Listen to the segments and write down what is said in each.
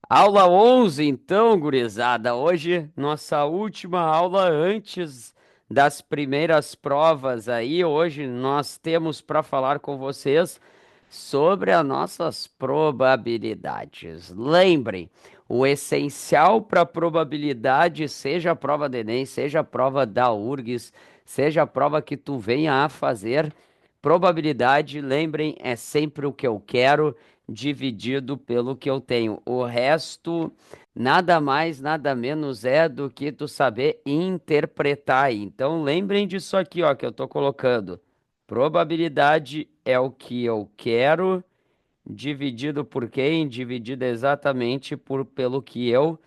Aula 11, então, gurizada. Hoje, nossa última aula antes das primeiras provas aí. Hoje nós temos para falar com vocês sobre as nossas probabilidades. Lembrem, o essencial para a probabilidade, seja a prova do Enem, seja a prova da URGS, seja a prova que tu venha a fazer, probabilidade, lembrem, é sempre o que eu quero dividido pelo que eu tenho. O resto, nada mais, nada menos é do que tu saber interpretar. Então, lembrem disso aqui, ó, que eu tô colocando. Probabilidade é o que eu quero, dividido por quem? Dividido exatamente pelo que eu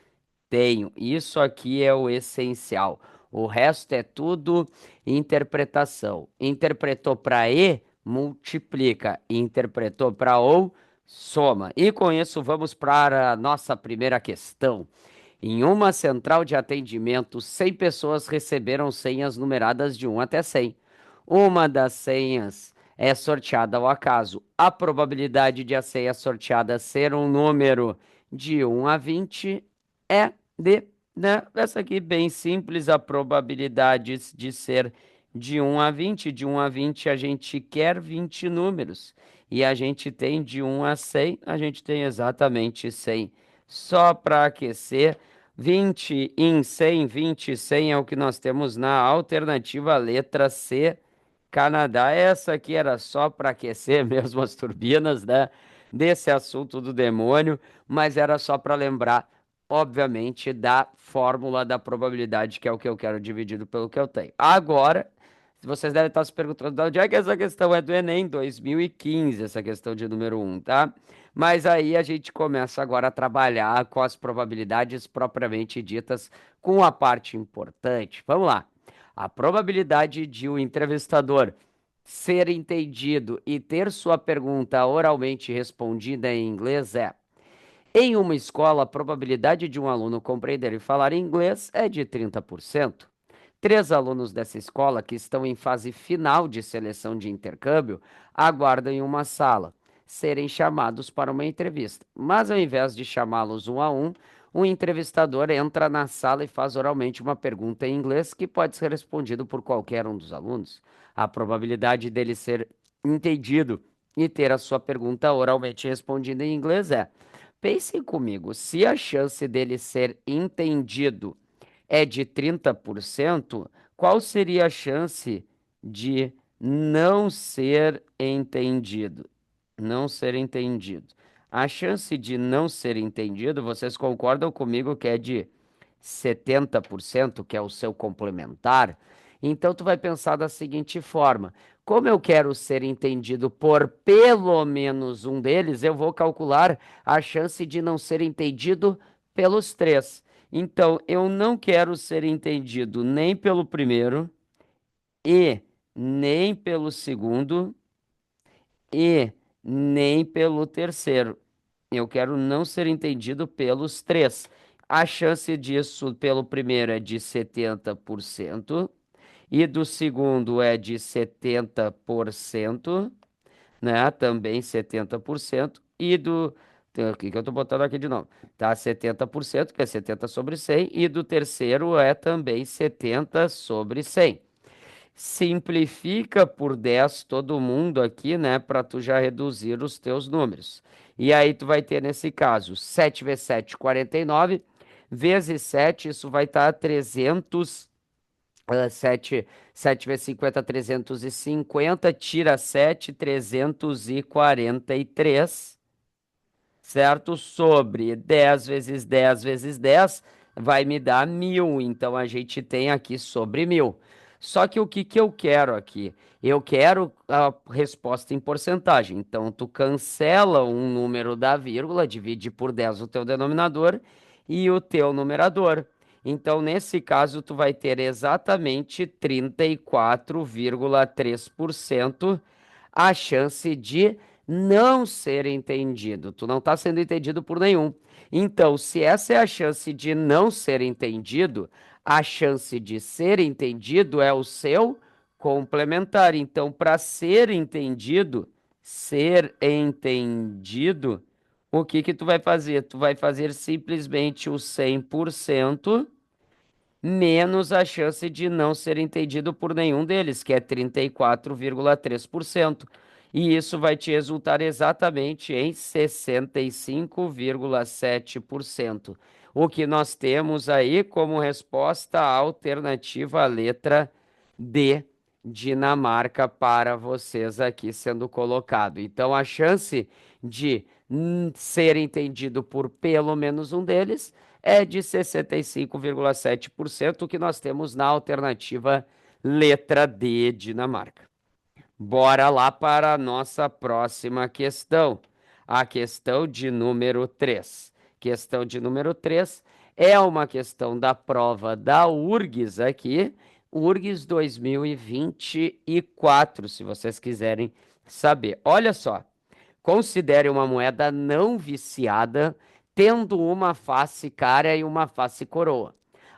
tenho. Isso aqui é o essencial. O resto é tudo interpretação. Interpretou para E, multiplica. Interpretou para ou, soma. E com isso, vamos para a nossa primeira questão. Em uma central de atendimento, 100 pessoas receberam senhas numeradas de 1 até 100. Uma das senhas é sorteada ao acaso. A probabilidade de a senha sorteada ser um número de 1 a 20 é de, né? Essa aqui bem simples, a probabilidade de ser de 1 a 20. De 1 a 20 a gente quer 20 números. E a gente tem de 1 a 100, a gente tem exatamente 100. Só para aquecer, 20 em 100, 20 100 é o que nós temos na alternativa letra C, Canadá. Essa aqui era só para aquecer mesmo as turbinas, né? Desse assunto do demônio, mas era só para lembrar, obviamente, da fórmula da probabilidade, que é o que eu quero dividido pelo que eu tenho. Agora, vocês devem estar se perguntando de onde é que essa questão é do Enem 2015, essa questão de número um, tá? Mas aí a gente começa agora a trabalhar com as probabilidades propriamente ditas, com a parte importante. Vamos lá. A probabilidade de o entrevistador ser entendido e ter sua pergunta oralmente respondida em inglês é: em uma escola, a probabilidade de um aluno compreender e falar inglês é de 30%. Três alunos dessa escola, que estão em fase final de seleção de intercâmbio, aguardam em uma sala serem chamados para uma entrevista. Mas ao invés de chamá-los um a um, o entrevistador entra na sala e faz oralmente uma pergunta em inglês que pode ser respondido por qualquer um dos alunos. A probabilidade dele ser entendido e ter a sua pergunta oralmente respondida em inglês é: pensem comigo, se a chance dele ser entendido é de 30%, qual seria a chance de não ser entendido? Não ser entendido. A chance de não ser entendido, vocês concordam comigo que é de 70%, que é o seu complementar? Então tu vai pensar da seguinte forma: como eu quero ser entendido por pelo menos um deles, eu vou calcular a chance de não ser entendido pelos três. Então, eu não quero ser entendido nem pelo primeiro, e nem pelo segundo, e nem pelo terceiro. Eu quero não ser entendido pelos três. A chance disso pelo primeiro é de 70%, e do segundo é de 70%, né? Também 70%. E do. O que eu tô botando aqui de novo? Tá 70%, que é 70 sobre 100. E do terceiro é também 70 sobre 100. Simplifica por 10 todo mundo aqui, né? Para tu já reduzir os teus números. E aí tu vai ter nesse caso 7 vezes 7, 49. Vezes 7, isso vai estar 300. 7 vezes 50, 350, tira 7, 343, certo? Sobre 10 vezes 10 vezes 10 vai me dar 1.000. Então a gente tem aqui sobre 1.000. Só que o que que eu quero aqui? Eu quero a resposta em porcentagem. Então tu cancela um número da vírgula, divide por 10 o teu denominador e o teu numerador. Então, nesse caso, tu vai ter exatamente 34,3% a chance de não ser entendido. Tu não está sendo entendido por nenhum. Então, se essa é a chance de não ser entendido, a chance de ser entendido é o seu complementar. Então, para ser entendido, o que que tu vai fazer? Tu vai fazer simplesmente o 100% menos a chance de não ser entendido por nenhum deles, que é 34,3%. E isso vai te resultar exatamente em 65,7%. O que nós temos aí como resposta alternativa à letra D, Dinamarca, para vocês aqui sendo colocado. Então, a chance de ser entendido por pelo menos um deles é de 65,7%, que nós temos na alternativa letra D, Dinamarca. Bora lá para a nossa próxima questão. A questão de número 3. Questão de número 3 é uma questão da prova da URGS aqui, URGS 2024, se vocês quiserem saber. Olha só. Considere uma moeda não viciada, tendo uma face cara e uma face coroa.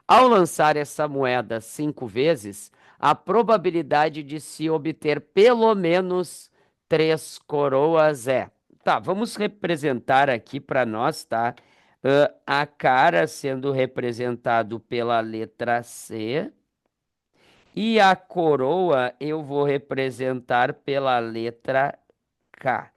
Ao lançar essa moeda 5 vezes, a probabilidade de se obter pelo menos 3 coroas é. Tá, vamos representar aqui para nós, tá? A cara sendo representado pela letra C e a coroa eu vou representar pela letra K.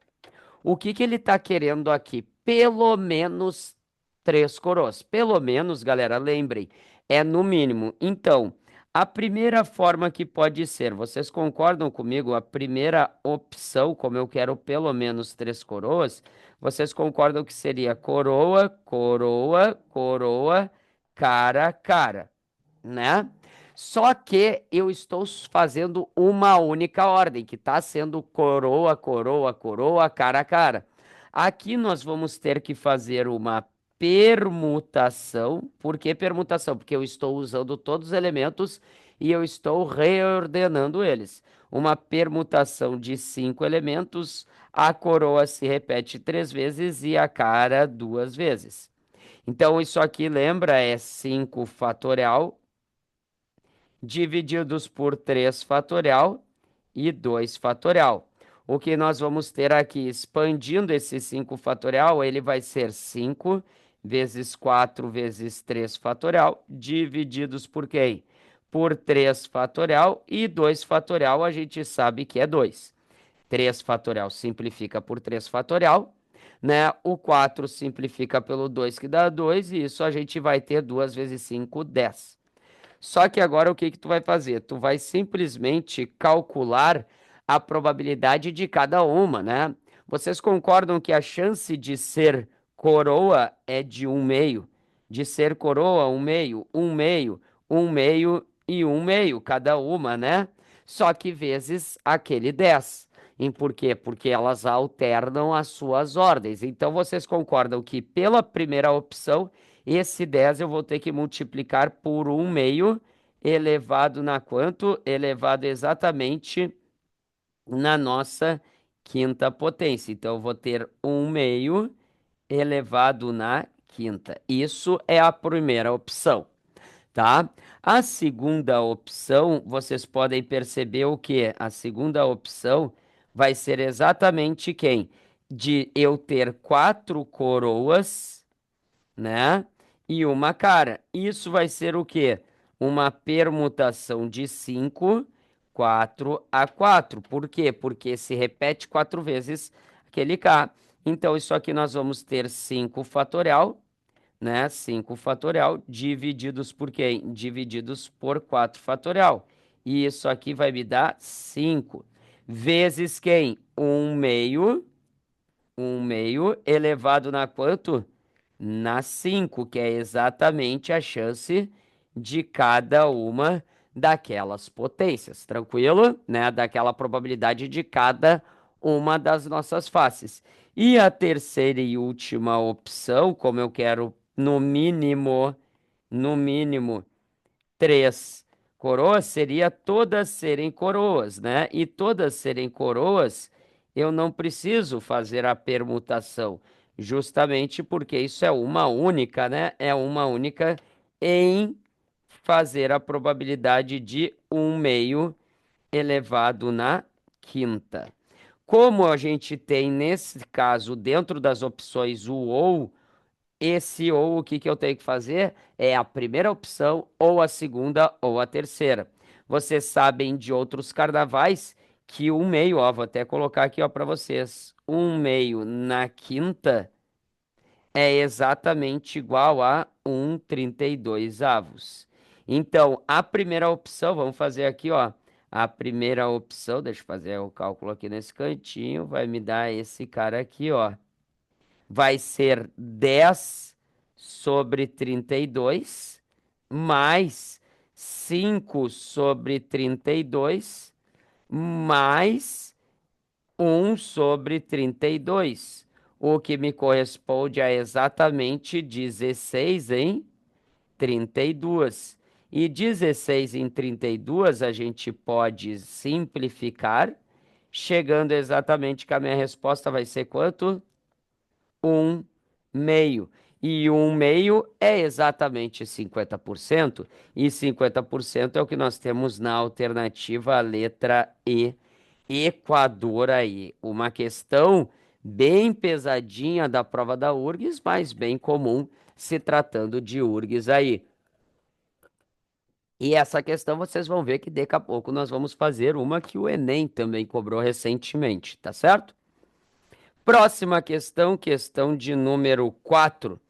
O que que ele tá querendo aqui? Pelo menos 3 coroas. Pelo menos, galera, lembrem, é no mínimo. Então, a primeira forma que pode ser, vocês concordam comigo? A primeira opção, como eu quero pelo menos 3 coroas, vocês concordam que seria coroa, coroa, coroa, cara, cara, né? Só que eu estou fazendo uma única ordem, que está sendo coroa, coroa, coroa, cara a cara. Aqui nós vamos ter que fazer uma permutação. Por que permutação? Porque eu estou usando todos os elementos e eu estou reordenando eles. Uma permutação de 5 elementos, a coroa se repete 3 vezes e a cara 2 vezes. Então, isso aqui, lembra, é 5 fatorial divididos por 3 fatorial e 2 fatorial. O que nós vamos ter aqui, expandindo esse 5 fatorial, ele vai ser 5 vezes 4 vezes 3 fatorial, divididos por quem? Por 3 fatorial e 2 fatorial, a gente sabe que é 2. 3 fatorial simplifica por 3 fatorial, né? O 4 simplifica pelo 2, que dá 2, e isso a gente vai ter 2 vezes 5, 10. Só que agora o que que tu vai fazer? Tu vai simplesmente calcular a probabilidade de cada uma, né? Vocês concordam que a chance de ser coroa é de 1/2? De ser coroa, 1/2, 1/2, 1/2 e 1/2, cada uma, né? Só que vezes aquele 10. E por quê? Porque elas alternam as suas ordens. Então vocês concordam que pela primeira opção esse 10 eu vou ter que multiplicar por 1/2 elevado na quanto? Elevado exatamente na nossa quinta potência. Então, eu vou ter 1/2 elevado na quinta. Isso é a primeira opção, tá? A segunda opção, vocês podem perceber o que? A segunda opção vai ser exatamente quem? De eu ter 4 coroas, né? E uma cara. Isso vai ser o quê? Uma permutação de 5, 4 a 4. Por quê? Porque se repete 4 vezes aquele K. Então, isso aqui nós vamos ter 5 fatorial, né? 5 fatorial divididos por quem? Divididos por 4 fatorial. E isso aqui vai me dar 5. Vezes quem? 1/2. 1/2 elevado na quanto? Na 5, que é exatamente a chance de cada uma daquelas potências, tranquilo? Né? Daquela probabilidade de cada uma das nossas faces. E a terceira e última opção, como eu quero no mínimo 3 coroas, seria todas serem coroas, né? E todas serem coroas, eu não preciso fazer a permutação, justamente porque isso é uma única, né? É uma única em fazer a probabilidade de 1/2 elevado na quinta. Como a gente tem, nesse caso, dentro das opções o ou, esse ou o que que eu tenho que fazer é a primeira opção, ou a segunda, ou a terceira. Vocês sabem de outros carnavais que um meio, ó, vou até colocar aqui, ó, para vocês. Um meio na quinta é exatamente igual a 1,32 avos. Então, a primeira opção, vamos fazer aqui, ó. A primeira opção, deixa eu fazer o cálculo aqui nesse cantinho, vai me dar esse cara aqui, ó. Vai ser 10 sobre 32 mais 5 sobre 32 mais 1/32, o que me corresponde a exatamente 16 em 32. E 16 em 32 a gente pode simplificar, chegando exatamente que a minha resposta vai ser quanto? 1/2. E 1/2 é exatamente 50%, e 50% é o que nós temos na alternativa, a letra E, Equador aí. Uma questão bem pesadinha da prova da URGS, mas bem comum se tratando de URGS aí. E essa questão vocês vão ver que daqui a pouco nós vamos fazer uma que o Enem também cobrou recentemente, tá certo? Próxima questão, questão de número 4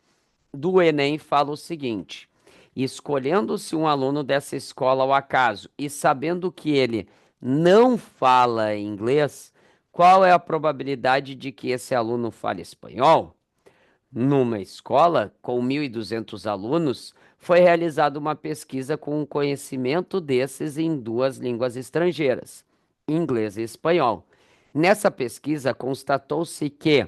do Enem, fala o seguinte: escolhendo-se um aluno dessa escola ao acaso e sabendo que ele não fala inglês, qual é a probabilidade de que esse aluno fale espanhol? Numa escola com 1.200 alunos, foi realizada uma pesquisa com o conhecimento desses em duas línguas estrangeiras, inglês e espanhol. Nessa pesquisa, constatou-se que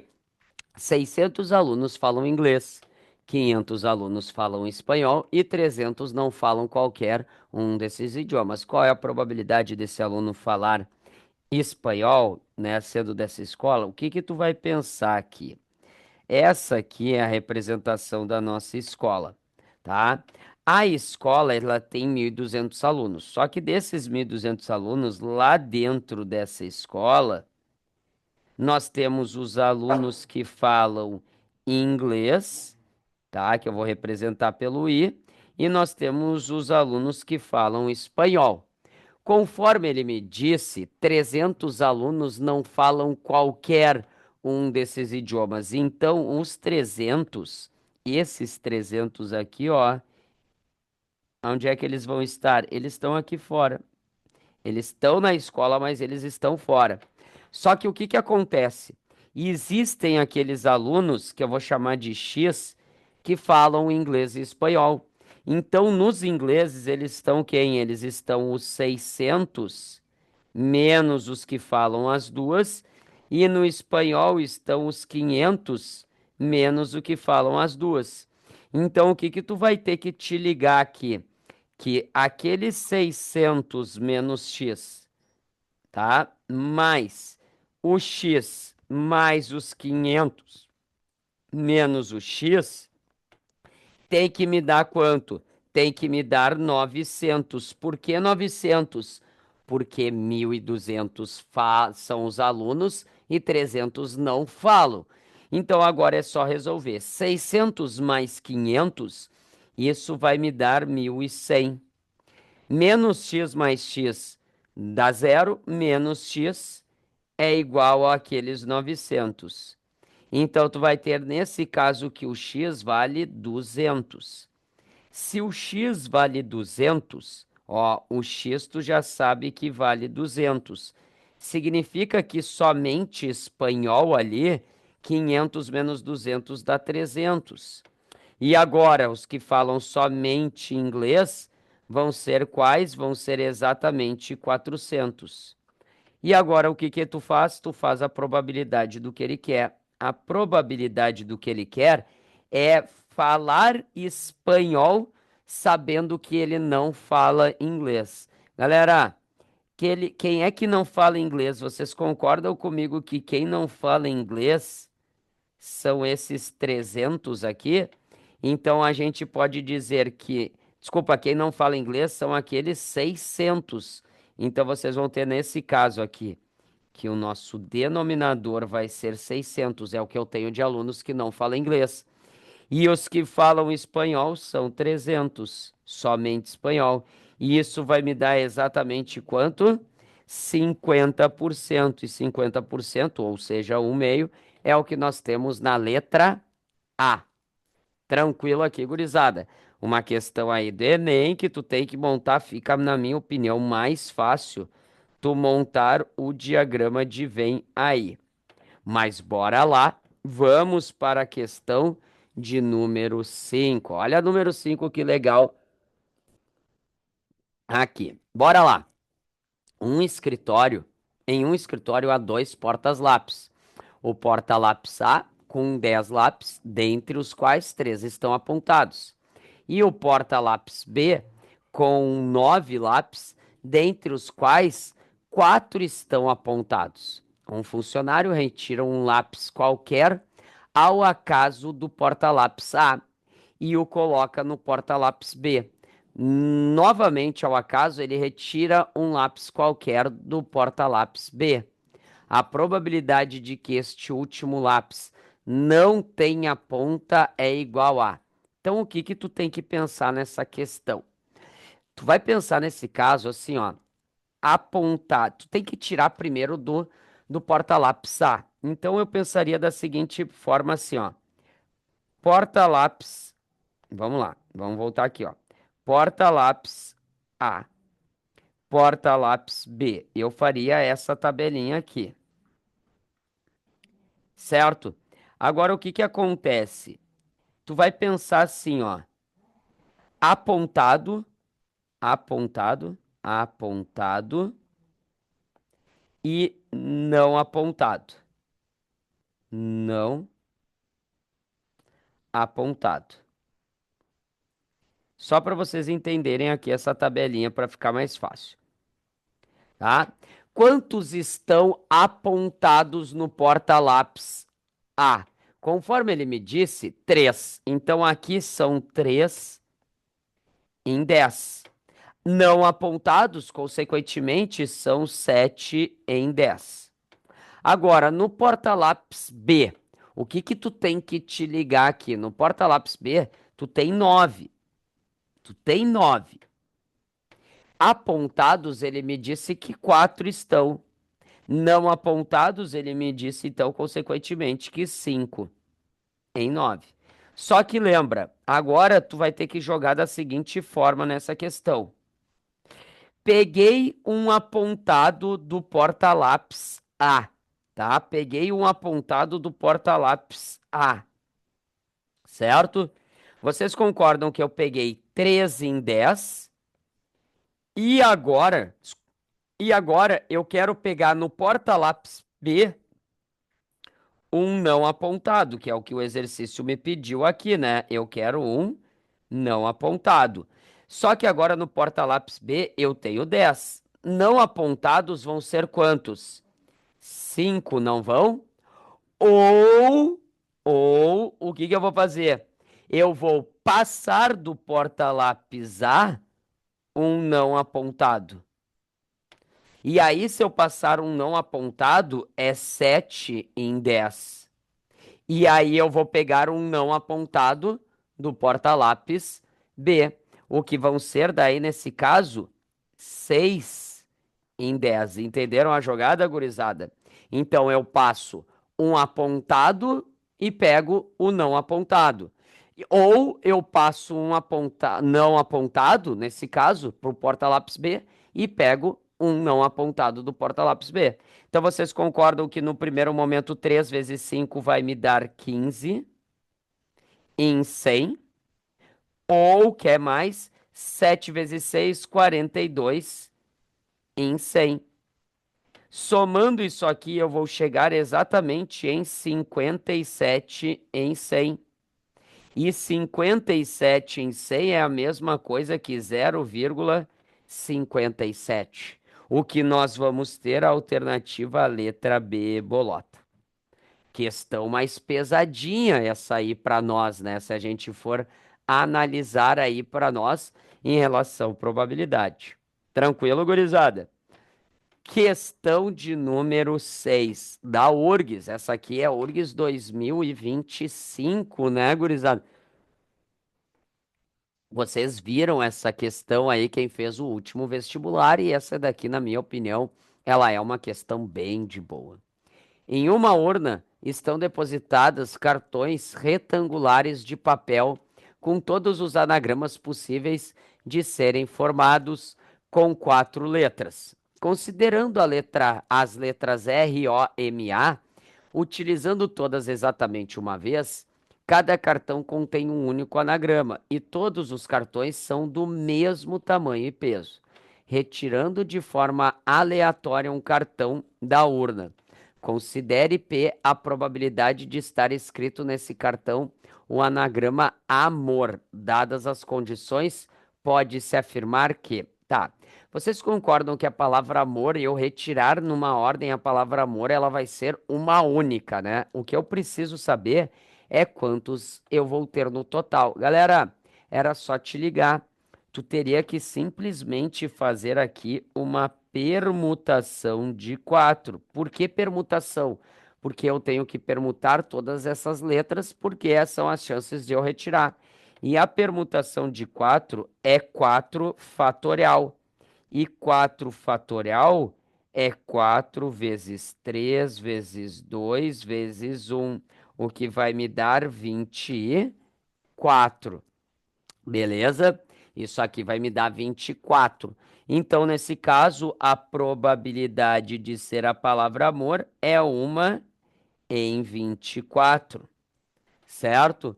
600 alunos falam inglês, 500 alunos falam espanhol e 300 não falam qualquer um desses idiomas. Qual é a probabilidade desse aluno falar espanhol, né, sendo dessa escola? O que que tu vai pensar aqui? Essa aqui é a representação da nossa escola, tá? A escola, ela tem 1.200 alunos, só que desses 1.200 alunos, lá dentro dessa escola, nós temos os alunos que falam inglês, tá? Que eu vou representar pelo I, e nós temos os alunos que falam espanhol. Conforme ele me disse, 300 alunos não falam qualquer um desses idiomas. Então, os 300, esses 300 aqui, ó, onde é que eles vão estar? Eles estão aqui fora. Eles estão na escola, mas eles estão fora. Só que o que que acontece? Existem aqueles alunos, que eu vou chamar de X, que falam inglês e espanhol. Então, nos ingleses, eles estão quem? Eles estão os 600 menos os que falam as duas, e no espanhol estão os 500 menos o que falam as duas. Então, o que que tu vai ter que te ligar aqui? Que aqueles 600 menos x, tá? Mais o x mais os 500 menos o x tem que me dar quanto? Tem que me dar 900. Por que 900? Porque 1.200 são os alunos e 300 não falam. Então agora é só resolver. 600 mais 500, isso vai me dar 1.100. Menos x mais x dá zero, menos x é igual àqueles 900. Então, tu vai ter nesse caso que o x vale 200. Se o x vale 200, ó, o x tu já sabe que vale 200. Significa que somente espanhol ali, 500 menos 200 dá 300. E agora, os que falam somente inglês vão ser quais? Vão ser exatamente 400. E agora, o que que tu faz? Tu faz a probabilidade do que ele quer. A probabilidade do que ele quer é falar espanhol sabendo que ele não fala inglês. Galera, quem é que não fala inglês? Vocês concordam comigo que quem não fala inglês são esses 300 aqui? Então a gente pode dizer que, desculpa, quem não fala inglês são aqueles 600. Então vocês vão ter nesse caso aqui que o nosso denominador vai ser 600, é o que eu tenho de alunos que não falam inglês. E os que falam espanhol são 300, somente espanhol. E isso vai me dar exatamente quanto? 50%. E 50%, ou seja, um meio, é o que nós temos na letra A. Tranquilo aqui, gurizada. Uma questão aí do Enem que tu tem que montar, fica, na minha opinião, mais fácil tu montar o diagrama de Venn aí. Mas bora lá, vamos para a questão de número 5. Olha a número 5 que legal aqui. Bora lá. Um escritório, em um escritório há dois portas-lápis. O porta-lápis A com 10 lápis, dentre os quais três estão apontados. E o porta-lápis B com 9 lápis, dentre os quais quatro estão apontados. Um funcionário retira um lápis qualquer ao acaso do porta-lápis A e o coloca no porta-lápis B. Novamente, ao acaso, ele retira um lápis qualquer do porta-lápis B. A probabilidade de que este último lápis não tenha ponta é igual a. Então, o que que tu tem que pensar nessa questão? Tu vai pensar nesse caso assim, ó, apontar. Tu tem que tirar primeiro do porta-lápis A. Então, eu pensaria da seguinte forma assim, ó. Porta-lápis. Vamos lá, vamos voltar aqui, ó. Porta-lápis A, porta-lápis B. Eu faria essa tabelinha aqui, certo? Agora, o que que acontece? Tu vai pensar assim, ó. Apontado, apontado, apontado e não apontado. Não apontado. Só para vocês entenderem aqui essa tabelinha para ficar mais fácil, tá? Quantos estão apontados no porta-lápis A? Conforme ele me disse, 3. Então aqui são 3 em 10. Não apontados, consequentemente, são 7 em 10. Agora, no porta-lápis B, o que que tu tem que te ligar aqui? No porta-lápis B, tu tem 9. Tu tem 9. Apontados, ele me disse que 4 estão. Não apontados, ele me disse, então, consequentemente, que 5 em 9. Só que lembra, agora tu vai ter que jogar da seguinte forma nessa questão. Peguei um apontado do porta-lápis A, tá? Peguei um apontado do porta-lápis A, certo? Vocês concordam que eu peguei 3 em 10 e agora eu quero pegar no porta-lápis B um não apontado, que é o que o exercício me pediu aqui, né? Eu quero um não apontado. Só que agora no porta-lápis B eu tenho 10. Não apontados vão ser quantos? 5, não vão? Ou, ou, o que que eu vou fazer? Eu vou passar do porta-lápis A um não apontado. E aí, se eu passar um não apontado, é 7 em 10. E aí eu vou pegar um não apontado do porta-lápis B. O que vão ser daí, nesse caso, 6 em 10. Entenderam a jogada, gurizada? Então eu passo um apontado e pego o não apontado. Ou eu passo um não apontado, nesse caso, para o porta-lápis B, e pego um não apontado do porta-lápis B. Então vocês concordam que no primeiro momento 3 vezes 5 vai me dar 15 em 100? Ou, quer mais, 7 vezes 6, 42 em 100. Somando isso aqui, eu vou chegar exatamente em 57 em 100. E 57 em 100 é a mesma coisa que 0,57. O que nós vamos ter a alternativa a letra B, bolota. Questão mais pesadinha essa aí para nós, né? Se a gente for analisar aí para nós em relação à probabilidade. Tranquilo, gurizada? Questão de número 6 da URGS. Essa aqui é a URGS 2025, né, gurizada? Vocês viram essa questão aí, quem fez o último vestibular, e essa daqui, na minha opinião, ela é uma questão bem de boa. Em uma urna estão depositadas cartões retangulares de papel com todos os anagramas possíveis de serem formados com 4 letras. Considerando as letras R, O, M, A, utilizando todas exatamente uma vez, cada cartão contém um único anagrama e todos os cartões são do mesmo tamanho e peso. Retirando de forma aleatória um cartão da urna. Considere P a probabilidade de estar escrito nesse cartão o anagrama amor. Dadas as condições, pode-se afirmar que. Tá. Vocês concordam que a palavra amor, eu retirar numa ordem a palavra amor, ela vai ser uma única, né? O que eu preciso saber é quantos eu vou ter no total. Galera, era só te ligar. Tu teria que simplesmente fazer aqui uma permutação de 4. Por que permutação? Porque eu tenho que permutar todas essas letras, porque essas são as chances de eu retirar. E a permutação de 4 é 4 fatorial. E 4 fatorial é 4 vezes 3 vezes 2 vezes um, o que vai me dar 24. Beleza? Isso aqui vai me dar 24. Então, nesse caso, a probabilidade de ser a palavra amor é uma em 24, certo?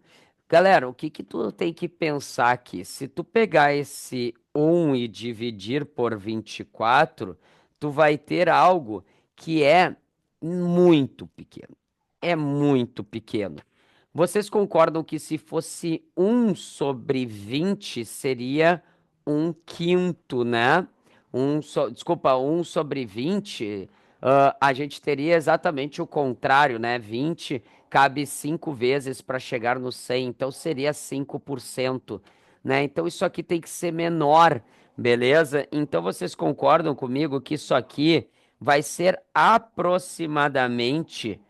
Galera, o que que tu tem que pensar aqui? Se tu pegar esse um e dividir por 24, tu vai ter algo que é muito pequeno. É muito pequeno. Vocês concordam que se fosse um sobre 20 seria um quinto, né? Desculpa, um sobre 20, a gente teria exatamente o contrário, né? 20 cabe 5 vezes para chegar no 100, então seria 5%, né? Então isso aqui tem que ser menor, beleza? Então vocês concordam comigo que isso aqui vai ser aproximadamente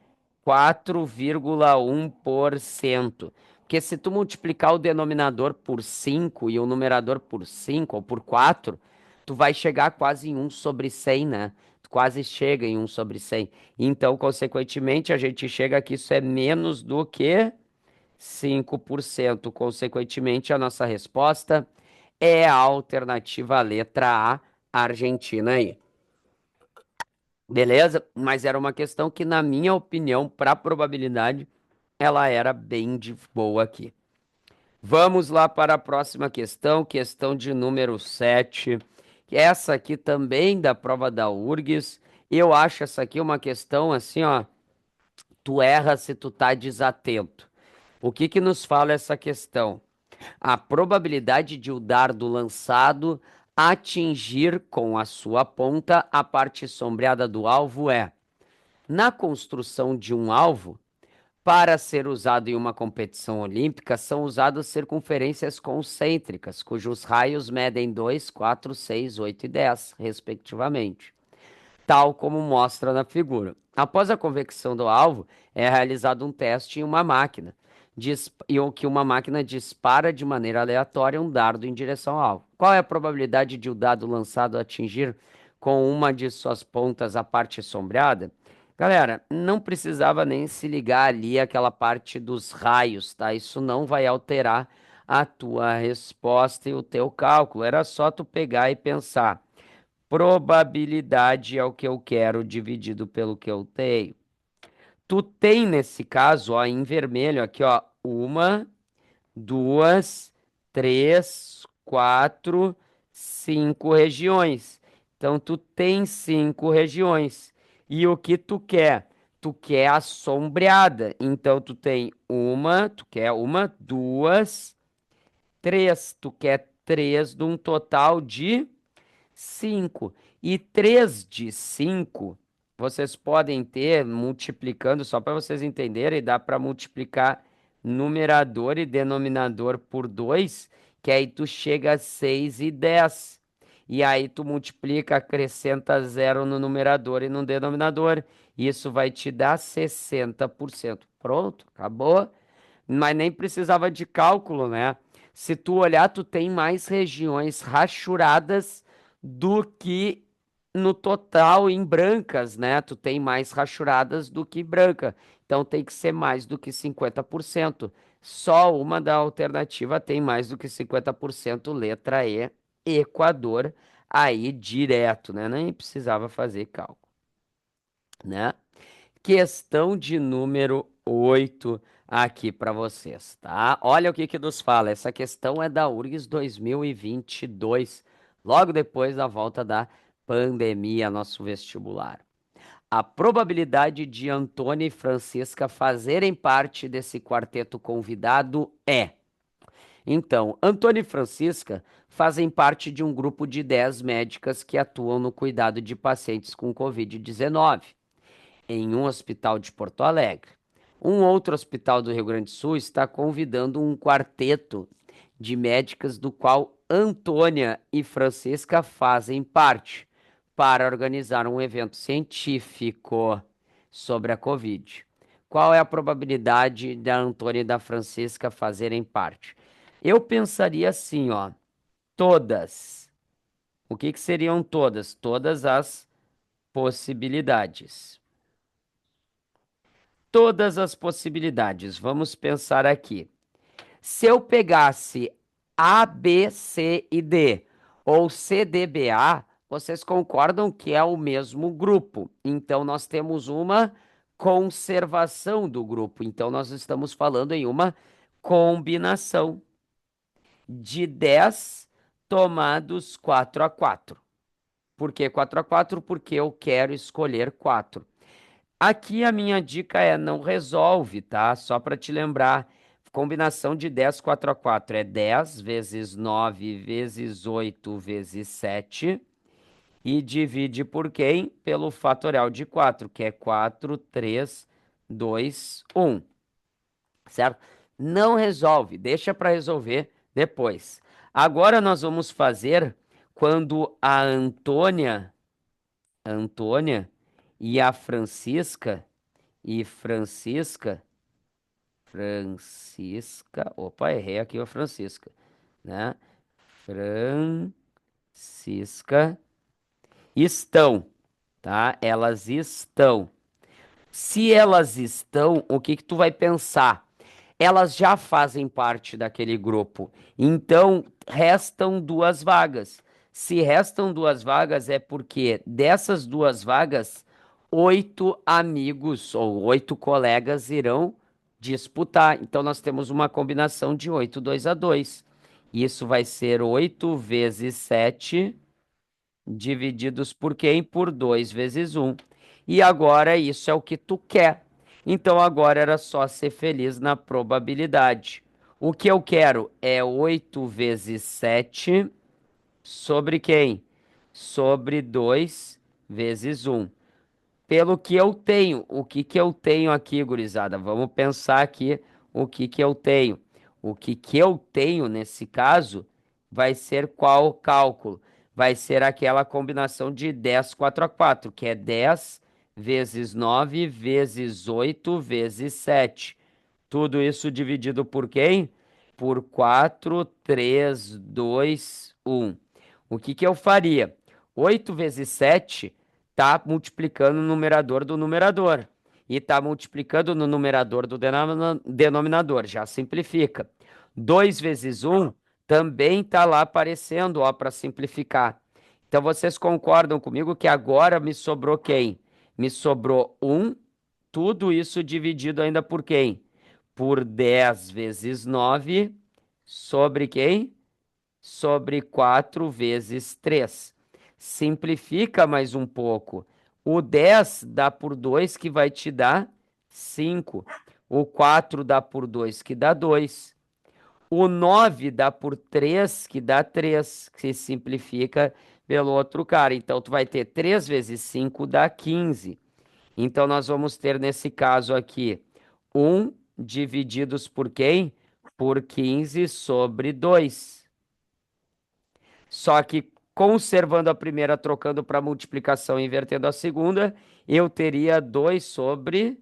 4,1%. Porque se tu multiplicar o denominador por 5 e o numerador por 5 ou por 4, tu vai chegar quase em um sobre 100, né? Tu quase chega em um sobre 100. Então, consequentemente, a gente chega que isso é menos do que 5%. Consequentemente, a nossa resposta é a alternativa letra A, Argentina aí. Beleza? Mas era uma questão que, na minha opinião, para probabilidade, ela era bem de boa aqui. Vamos lá para a próxima questão, questão de número 7. Essa aqui também da prova da URGS. Eu acho essa aqui uma questão assim, ó, tu erra se tu tá desatento. O que que nos fala essa questão? A probabilidade de o dardo lançado atingir com a sua ponta a parte sombreada do alvo é: na construção de um alvo, para ser usado em uma competição olímpica, são usadas circunferências concêntricas, cujos raios medem 2, 4, 6, 8 e 10, respectivamente, tal como mostra na figura. Após a convecção do alvo, é realizado um teste em uma máquina, o que uma máquina dispara de maneira aleatória um dardo em direção ao alvo. Qual é a probabilidade de o dado lançado atingir com uma de suas pontas a parte sombreada? Galera, não precisava nem se ligar ali aquela parte dos raios, tá? Isso não vai alterar a tua resposta e o teu cálculo. Era só tu pegar e pensar. Probabilidade é o que eu quero dividido pelo que eu tenho. Tu tem nesse caso, ó, em vermelho aqui, ó, uma, duas, três, quatro, 5 regiões. Então, tu tem 5 regiões. E o que tu quer? Tu quer a sombreada. Então, tu quer uma, duas, três. Tu quer três de um total de 5. E 3 de 5, vocês podem ter multiplicando, só para vocês entenderem, dá para multiplicar numerador e denominador por 2, que aí tu chega a 6 e 10. E aí tu multiplica, acrescenta zero no numerador e no denominador. Isso vai te dar 60%. Pronto, acabou. Mas nem precisava de cálculo, né? Se tu olhar, tu tem mais regiões rachuradas do que no total em brancas, né? Tu tem mais rachuradas do que branca. Então tem que ser mais do que 50%. Só uma da alternativa tem mais do que 50%, letra E, Equador, aí direto, né? Nem precisava fazer cálculo, né? Questão de número 8 aqui para vocês, tá? Olha o que que nos fala. Essa questão é da URGS 2022, logo depois da volta da pandemia, nosso vestibular. A probabilidade de Antônia e Francisca fazerem parte desse quarteto convidado é. Então, Antônia e Francisca fazem parte de um grupo de 10 médicas que atuam no cuidado de pacientes com Covid-19 em um hospital de Porto Alegre. Um outro hospital do Rio Grande do Sul está convidando um quarteto de médicas do qual Antônia e Francisca fazem parte para organizar um evento científico sobre a Covid. Qual é a probabilidade da Antônia e da Francisca fazerem parte? Eu pensaria assim, ó, todas. O que que seriam todas? Todas as possibilidades. Todas as possibilidades. Vamos pensar aqui. Se eu pegasse A, B, C e D, ou C, D, B, A, vocês concordam que é o mesmo grupo. Então, nós temos uma conservação do grupo. Então, nós estamos falando em uma combinação de 10 tomados 4 a 4. Por que 4 a 4? Porque eu quero escolher 4. Aqui a minha dica é não resolve, tá? Só para te lembrar, combinação de 10 4 a 4 é 10 vezes 9 vezes 8 vezes 7 e divide por quem? Pelo fatorial de 4, que é 4 3 2 1, certo? Não resolve, deixa para resolver depois. Agora nós vamos fazer quando a Antônia e a Francisca, opa, errei aqui a Francisca, né? Francisca estão, tá? Elas estão. Se elas estão, o que que tu vai pensar? Elas já fazem parte daquele grupo. Então, restam 2 vagas. Se restam 2 vagas, é porque dessas 2 vagas, 8 amigos ou 8 colegas irão disputar. Então, nós temos uma combinação de 8, 2 a 2. Isso vai ser 8 vezes 7 divididos por quem? Por 2 vezes 1. E agora isso é o que tu quer. Então agora era só ser feliz na probabilidade. O que eu quero é 8 vezes 7 sobre quem? Sobre 2 vezes 1. Pelo que eu tenho, o que que eu tenho aqui, gurizada? Vamos pensar aqui o que que eu tenho. O que que eu tenho nesse caso vai ser qual cálculo? Vai ser aquela combinação de 10 4 a 4, que é 10 vezes 9 vezes 8 vezes 7. Tudo isso dividido por quem? Por 4 3 2 1. O que que eu faria? 8 vezes 7 está multiplicando o numerador do numerador. E está multiplicando no numerador do denominador. Já simplifica. 2 vezes 1 também está lá aparecendo, ó, para simplificar. Então vocês concordam comigo que agora me sobrou quem? Me sobrou 1, tudo isso dividido ainda por quem? Por 10 vezes 9 sobre quem? Sobre 4 vezes 3. Simplifica mais um pouco. O 10 dá por 2, que vai te dar 5. O 4 dá por 2, que dá 2. O 9 dá por 3, que dá 3, que se simplifica pelo outro cara. Então, tu vai ter 3 vezes 5 dá 15. Então, nós vamos ter nesse caso aqui 1 divididos por quem? Por 15 sobre 2. Só que conservando a primeira, trocando para multiplicação e invertendo a segunda, eu teria 2 sobre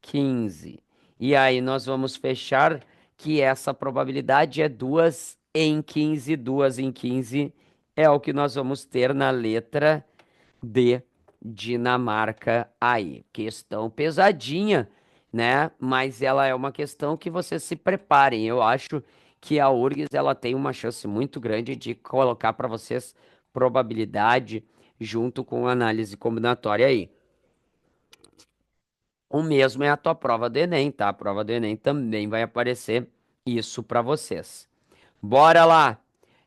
15. E aí nós vamos fechar que essa probabilidade é 2 em 15. 2 em 15 é o que nós vamos ter na letra D, Dinamarca aí. Questão pesadinha, né? Mas ela é uma questão que vocês se preparem. Eu acho que a URGS ela tem uma chance muito grande de colocar para vocês probabilidade junto com análise combinatória aí. O mesmo é a tua prova do Enem, tá? A prova do Enem também vai aparecer isso para vocês. Bora lá!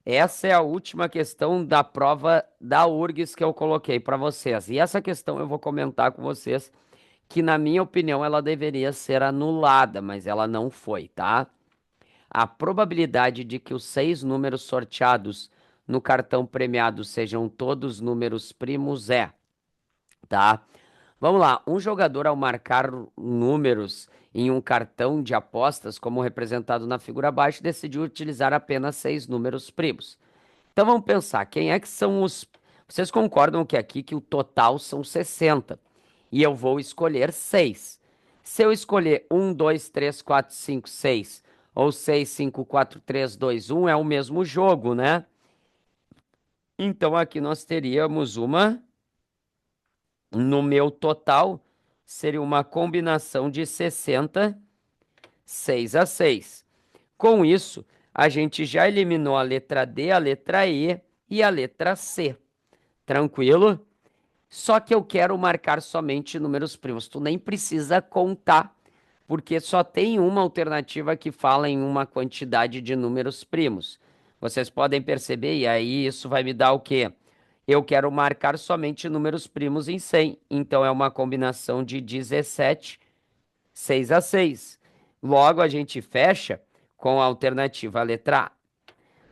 Essa é a última questão da prova da URGS que eu coloquei para vocês. E essa questão eu vou comentar com vocês que, na minha opinião, ela deveria ser anulada, mas ela não foi, tá? A probabilidade de que os 6 números sorteados no cartão premiado sejam todos números primos é, tá? Vamos lá, um jogador ao marcar números em um cartão de apostas, como representado na figura abaixo, decidiu utilizar apenas 6 números primos. Então vamos pensar, quem é que são os... Vocês concordam que aqui que o total são 60 e eu vou escolher 6. Se eu escolher 1, 2, 3, 4, 5, 6 ou 6, 5, 4, 3, 2, 1 é o mesmo jogo, né? Então aqui nós teríamos no meu total, seria uma combinação de 60, 6 a 6. Com isso, a gente já eliminou a letra D, a letra E e a letra C. Tranquilo? Só que eu quero marcar somente números primos. Tu nem precisa contar, porque só tem uma alternativa que fala em uma quantidade de números primos. Vocês podem perceber, e aí isso vai me dar o quê? Eu quero marcar somente números primos em 100. Então é uma combinação de 17, 6 a 6. Logo a gente fecha com a alternativa letra A.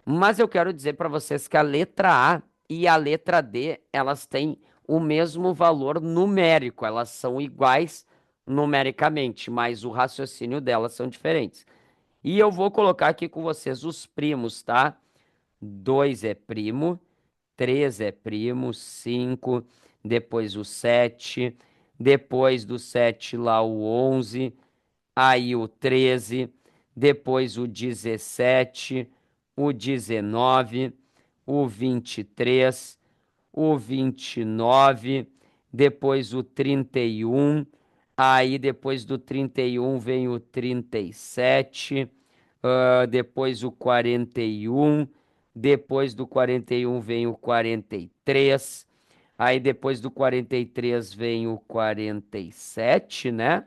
Mas eu quero dizer para vocês que a letra A e a letra D, elas têm o mesmo valor numérico, elas são iguais numericamente, mas o raciocínio delas são diferentes. E eu vou colocar aqui com vocês os primos, tá? 2 é primo, 3 é primo, 5, depois o 7, depois do 7 lá o 11, aí o 13, depois o 17, o 19, o 23, o 29, depois o 31, aí depois do 31 vem o 37, depois o 41, depois do 41 vem o 43, aí depois do 43 vem o 47, né?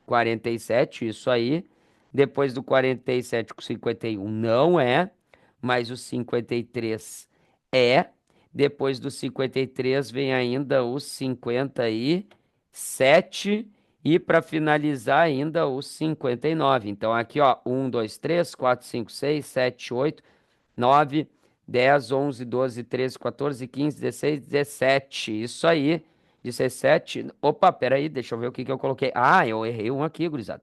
47, isso aí. Depois do 47 com 51 não é, mas o 53 é. Depois do 53 vem ainda o 57 e para finalizar ainda o 59. Então aqui, ó, 1, 2, 3, 4, 5, 6, 7, 8, 9, 10, 11, 12, 13, 14, 15, 16, 17. Isso aí. 17. Opa, peraí, deixa eu ver o que que eu coloquei. Ah, eu errei um aqui, gurizada.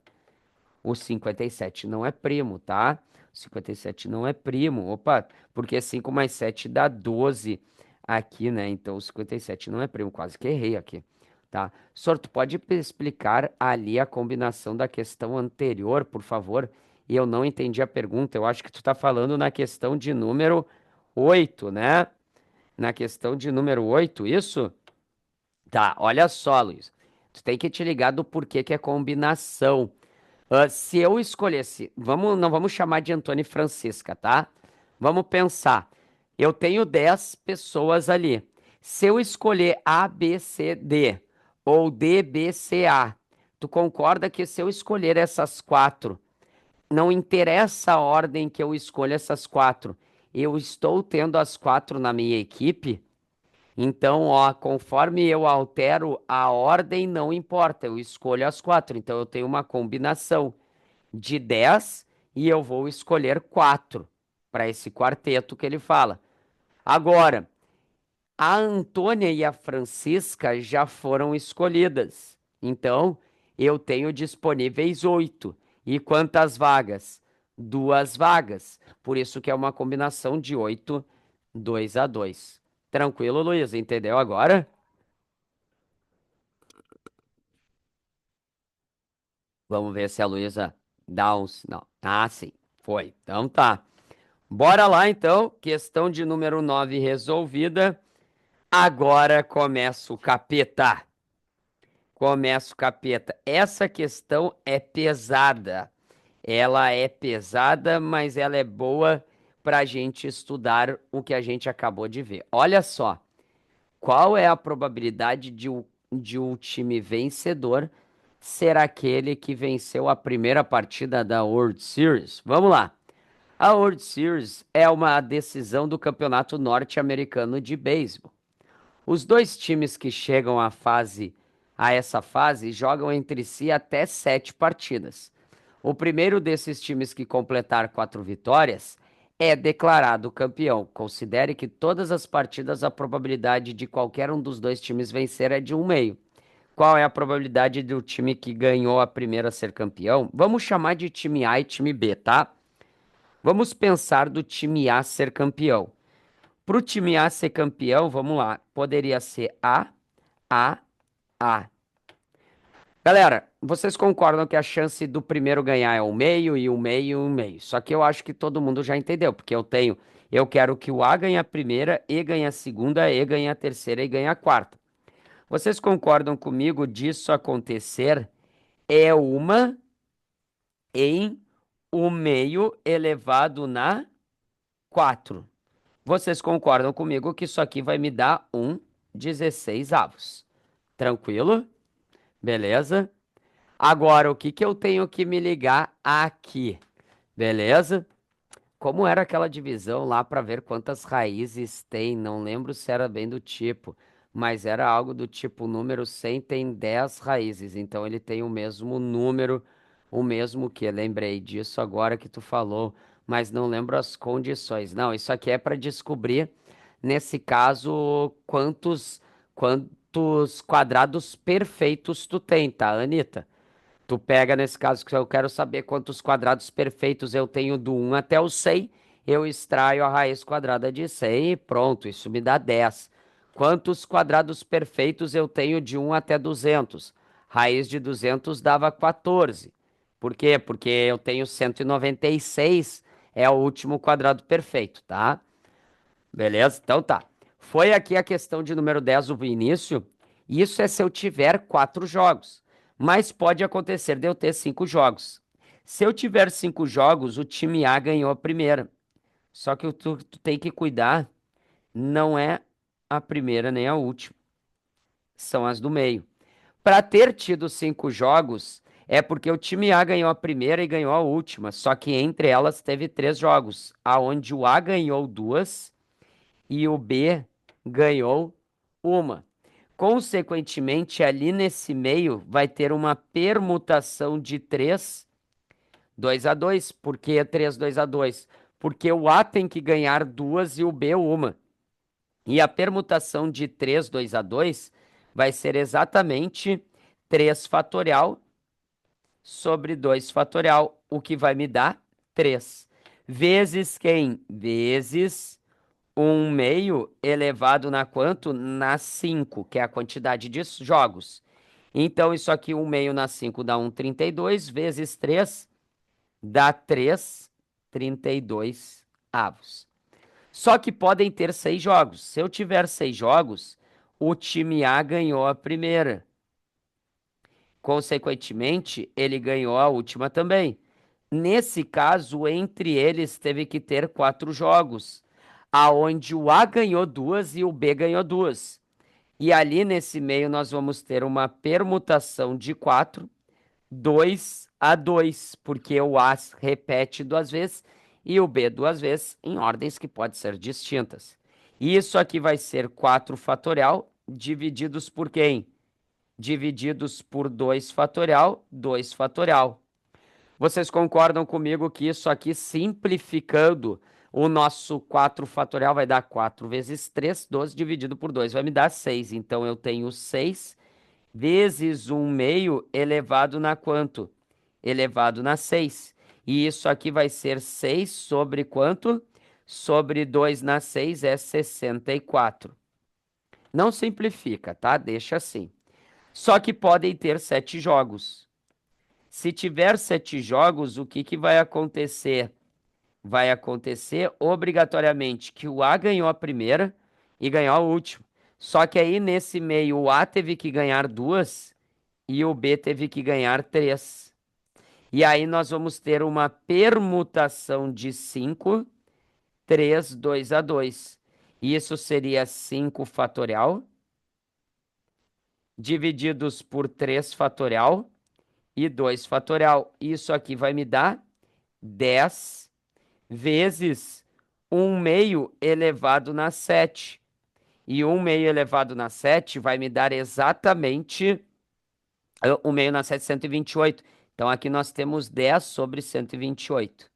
O 57 não é primo, tá? O 57 não é primo. Opa, porque 5 mais 7 dá 12 aqui, né? Então o 57 não é primo. Quase que errei aqui, tá? Sor, tu pode explicar ali a combinação da questão anterior, por favor? E eu não entendi a pergunta. Eu acho que tu tá falando na questão de número 8, né? Na questão de número 8, isso? Tá, olha só, Luiz. Tu tem que te ligar do porquê que é combinação. Se eu escolhesse, não vamos chamar de Antônio e Francisca, tá? Vamos pensar. Eu tenho 10 pessoas ali. Se eu escolher A, B, C, D ou D, B, C, A, tu concorda que se eu escolher essas quatro, não interessa a ordem que eu escolho essas quatro, eu estou tendo as quatro na minha equipe? Então, ó, conforme eu altero a ordem, não importa, eu escolho as quatro. Então, eu tenho uma combinação de 10 e eu vou escolher 4 para esse quarteto que ele fala. Agora, a Antônia e a Francisca já foram escolhidas. Então, eu tenho disponíveis 8. E quantas vagas? duas vagas. Por isso que é uma combinação de 8, 2-2. Tranquilo, Luiz? Entendeu agora? Vamos ver se a Luísa dá uns. Não. Ah, sim. Foi. Então tá. Bora lá então. Questão de número 9 resolvida. Agora começa o capeta. Começa o capeta. Essa questão é pesada. Ela é pesada, mas ela é boa para a gente estudar o que a gente acabou de ver. Olha só, qual é a probabilidade de um time vencedor ser aquele que venceu a primeira partida da World Series? Vamos lá. A World Series é uma decisão do Campeonato Norte-Americano de Beisebol. Os dois times que chegam a essa fase jogam entre si até 7 partidas. O primeiro desses times que completar 4 vitórias é declarado campeão. Considere que todas as partidas a probabilidade de qualquer um dos dois times vencer é de 1/2. Qual é a probabilidade do time que ganhou a primeira ser campeão? Vamos chamar de time A e time B, tá? Vamos pensar do time A ser campeão. Para o time A ser campeão, vamos lá, poderia ser A, A. Galera, vocês concordam que a chance do primeiro ganhar é 1/2 e 1/2 e 1/2? Só que eu acho que todo mundo já entendeu, porque eu quero que o A ganhe a primeira, E ganhe a segunda, E ganhe a terceira e ganhe a quarta. Vocês concordam comigo disso acontecer? É uma em 1/2 elevado na 4. Vocês concordam comigo que isso aqui vai me dar um 16 avos? Tranquilo? Beleza? Agora, o que que eu tenho que me ligar aqui? Beleza? Como era aquela divisão lá para ver quantas raízes tem? Não lembro se era bem do tipo, mas era algo do tipo: o número 100 tem 10 raízes, então ele tem o mesmo número, o mesmo que. Lembrei disso agora que tu falou, mas não lembro as condições. Não, isso aqui é para descobrir, nesse caso, quantos quadrados perfeitos tu tem, tá, Anitta? Tu pega nesse caso que eu quero saber quantos quadrados perfeitos eu tenho do 1 até o 100, eu extraio a raiz quadrada de 100 e pronto, isso me dá 10. Quantos quadrados perfeitos eu tenho de 1 até 200? Raiz de 200 dava 14. Por quê? Porque eu tenho 196, é o último quadrado perfeito, tá? Beleza? Então tá. Foi aqui a questão de número 10, o início. Isso é se eu tiver 4 jogos. Mas pode acontecer de eu ter 5 jogos. Se eu tiver 5 jogos, o time A ganhou a primeira. Só que tu tem que cuidar, não é a primeira nem a última. São as do meio. Para ter tido 5 jogos, é porque o time A ganhou a primeira e ganhou a última. Só que entre elas teve 3 jogos, aonde o A ganhou duas e o B ganhou uma. Consequentemente, ali nesse meio vai ter uma permutação de 3, 2-2. Por que 3, 2-2? Porque o A tem que ganhar duas e o B uma. E a permutação de 3, 2-2 vai ser exatamente 3 fatorial sobre 2 fatorial, o que vai me dar 3. Vezes quem? Vezes 1/2 elevado na quanto? Na 5, que é a quantidade de jogos. Então, isso aqui, 1/2 na 5 dá 1,32, vezes 3 dá 3,32 avos. Só que podem ter 6 jogos. Se eu tiver 6 jogos, o time A ganhou a primeira. Consequentemente, ele ganhou a última também. Nesse caso, entre eles teve que ter 4 jogos, aonde o A ganhou duas e o B ganhou duas. E ali nesse meio nós vamos ter uma permutação de 4, 2-2, porque o A repete 2 vezes e o B 2 vezes em ordens que podem ser distintas. Isso aqui vai ser 4 fatorial divididos por quem? Divididos por 2 fatorial, 2 fatorial. Vocês concordam comigo que isso aqui, simplificando, o nosso 4 fatorial vai dar 4 vezes 3, 12 dividido por 2 vai me dar 6. Então, eu tenho 6 vezes 1/2 elevado na quanto? Elevado na 6. E isso aqui vai ser 6 sobre quanto? Sobre 2 na 6 é 64. Não simplifica, tá? Deixa assim. Só que podem ter 7 jogos. Se tiver 7 jogos, o que que vai acontecer? Vai acontecer obrigatoriamente que o A ganhou a primeira e ganhou a última. Só que aí nesse meio o A teve que ganhar duas e o B teve que ganhar três. E aí nós vamos ter uma permutação de 5, 3, 2 a 2. Isso seria 5 fatorial divididos por 3 fatorial e 2 fatorial. Isso aqui vai me dar 10 vezes 1 meio elevado na 7. E 1 meio elevado na 7 vai me dar exatamente 1 meio na 7, 128. Então aqui nós temos 10 sobre 128.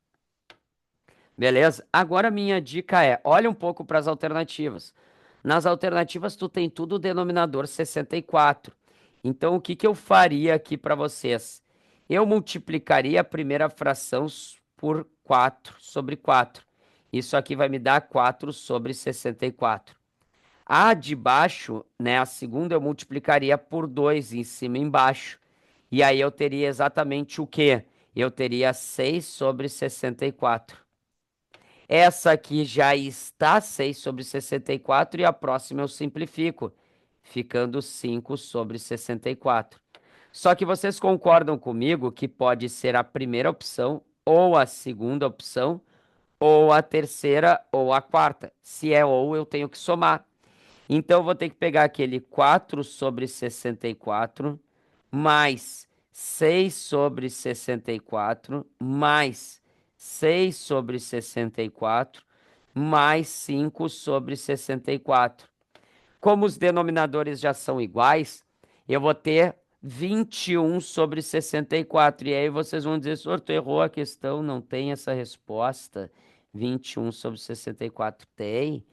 Beleza? Agora minha dica é, olha um pouco para as alternativas. Nas alternativas tu tem tudo o denominador 64. Então o que que eu faria aqui para vocês? Eu multiplicaria a primeira fração por 4 sobre 4. Isso aqui vai me dar 4 sobre 64. A de baixo, né, a segunda eu multiplicaria por 2 em cima e embaixo. E aí eu teria exatamente o quê? Eu teria 6 sobre 64. Essa aqui já está 6 sobre 64 e a próxima eu simplifico, ficando 5 sobre 64. Só que vocês concordam comigo que pode ser a primeira opção, ou a segunda opção, ou a terceira, ou a quarta. Se é ou, eu tenho que somar. Então, eu vou ter que pegar aquele 4 sobre 64, mais 6 sobre 64, mais 6 sobre 64, mais 5 sobre 64. Como os denominadores já são iguais, eu vou ter 21 sobre 64. E aí vocês vão dizer, senhor, tu errou a questão, não tem essa resposta. 21 sobre 64 tem.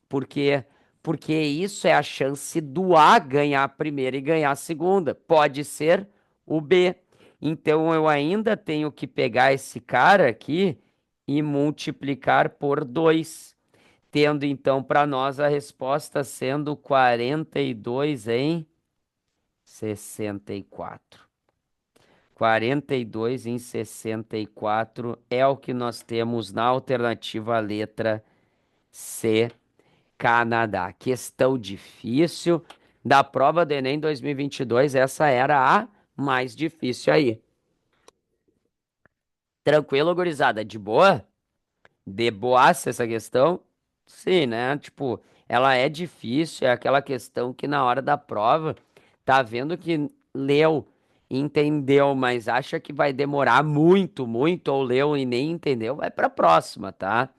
Por quê? Porque isso é a chance do A ganhar a primeira e ganhar a segunda. Pode ser o B. Então eu ainda tenho que pegar esse cara aqui e multiplicar por 2, tendo então para nós a resposta sendo 42 em 64. 42 em 64 é o que nós temos na alternativa letra C, Canadá. Questão difícil da prova do Enem 2022, essa era a mais difícil aí. Tranquilo, gurizada? De boa? De boaça essa questão? Sim, né? Tipo, ela é difícil, é aquela questão que na hora da prova tá vendo que leu, entendeu, mas acha que vai demorar muito, muito, ou leu e nem entendeu, vai pra próxima, tá?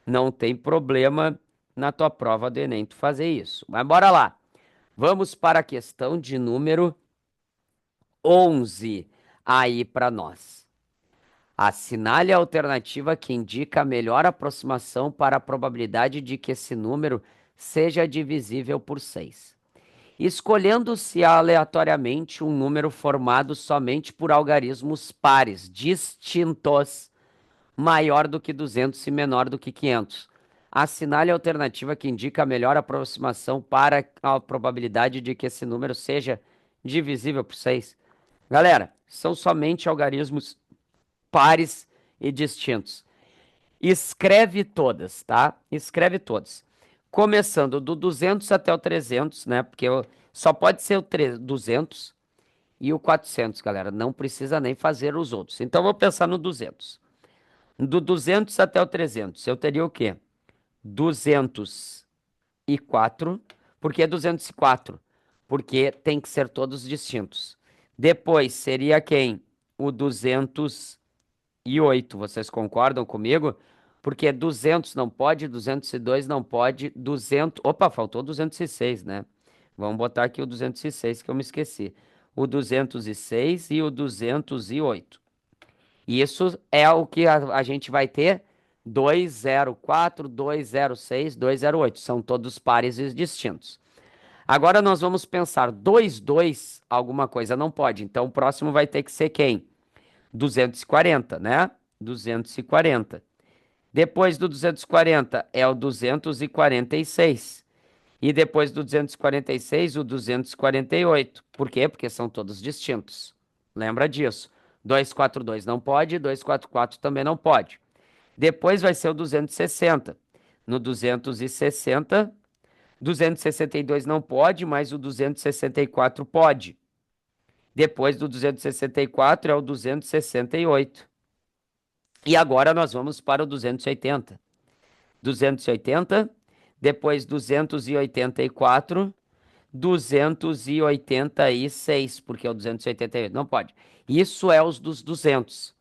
Não tem problema na tua prova do Enem tu fazer isso. Mas bora lá. Vamos para a questão de número 11 aí para nós. Assinale a alternativa que indica a melhor aproximação para a probabilidade de que esse número seja divisível por 6. Escolhendo-se aleatoriamente um número formado somente por algarismos pares distintos, maior do que 200 e menor do que 500. Assinale a alternativa que indica a melhor aproximação para a probabilidade de que esse número seja divisível por 6. Galera, são somente algarismos pares e distintos. Escreve todas, tá? Escreve todas. Começando do 200 até o 300, né? Porque só pode ser o 200 e o 400, galera. Não precisa nem fazer os outros. Então, vou pensar no 200. Do 200 até o 300, eu teria o quê? 204. Por que 204? Porque tem que ser todos distintos. Depois, seria quem? O 208. Vocês concordam comigo? Porque 200 não pode, 202 não pode, 200... Opa, faltou 206, né? Vamos botar aqui o 206 que eu me esqueci. O 206 e o 208. Isso é o que a gente vai ter: 204, 206, 208. São todos pares e distintos. Agora nós vamos pensar 22, alguma coisa não pode. Então o próximo vai ter que ser quem? 240, né? 240. Depois do 240 é o 246. E depois do 246, o 248. Por quê? Porque são todos distintos. Lembra disso. 242 não pode, 244 também não pode. Depois vai ser o 260. No 260, 262 não pode, mas o 264 pode. Depois do 264 é o 268. E agora nós vamos para o 280. 280, depois 284, 286, porque é o 288, não pode. Isso é os dos 200.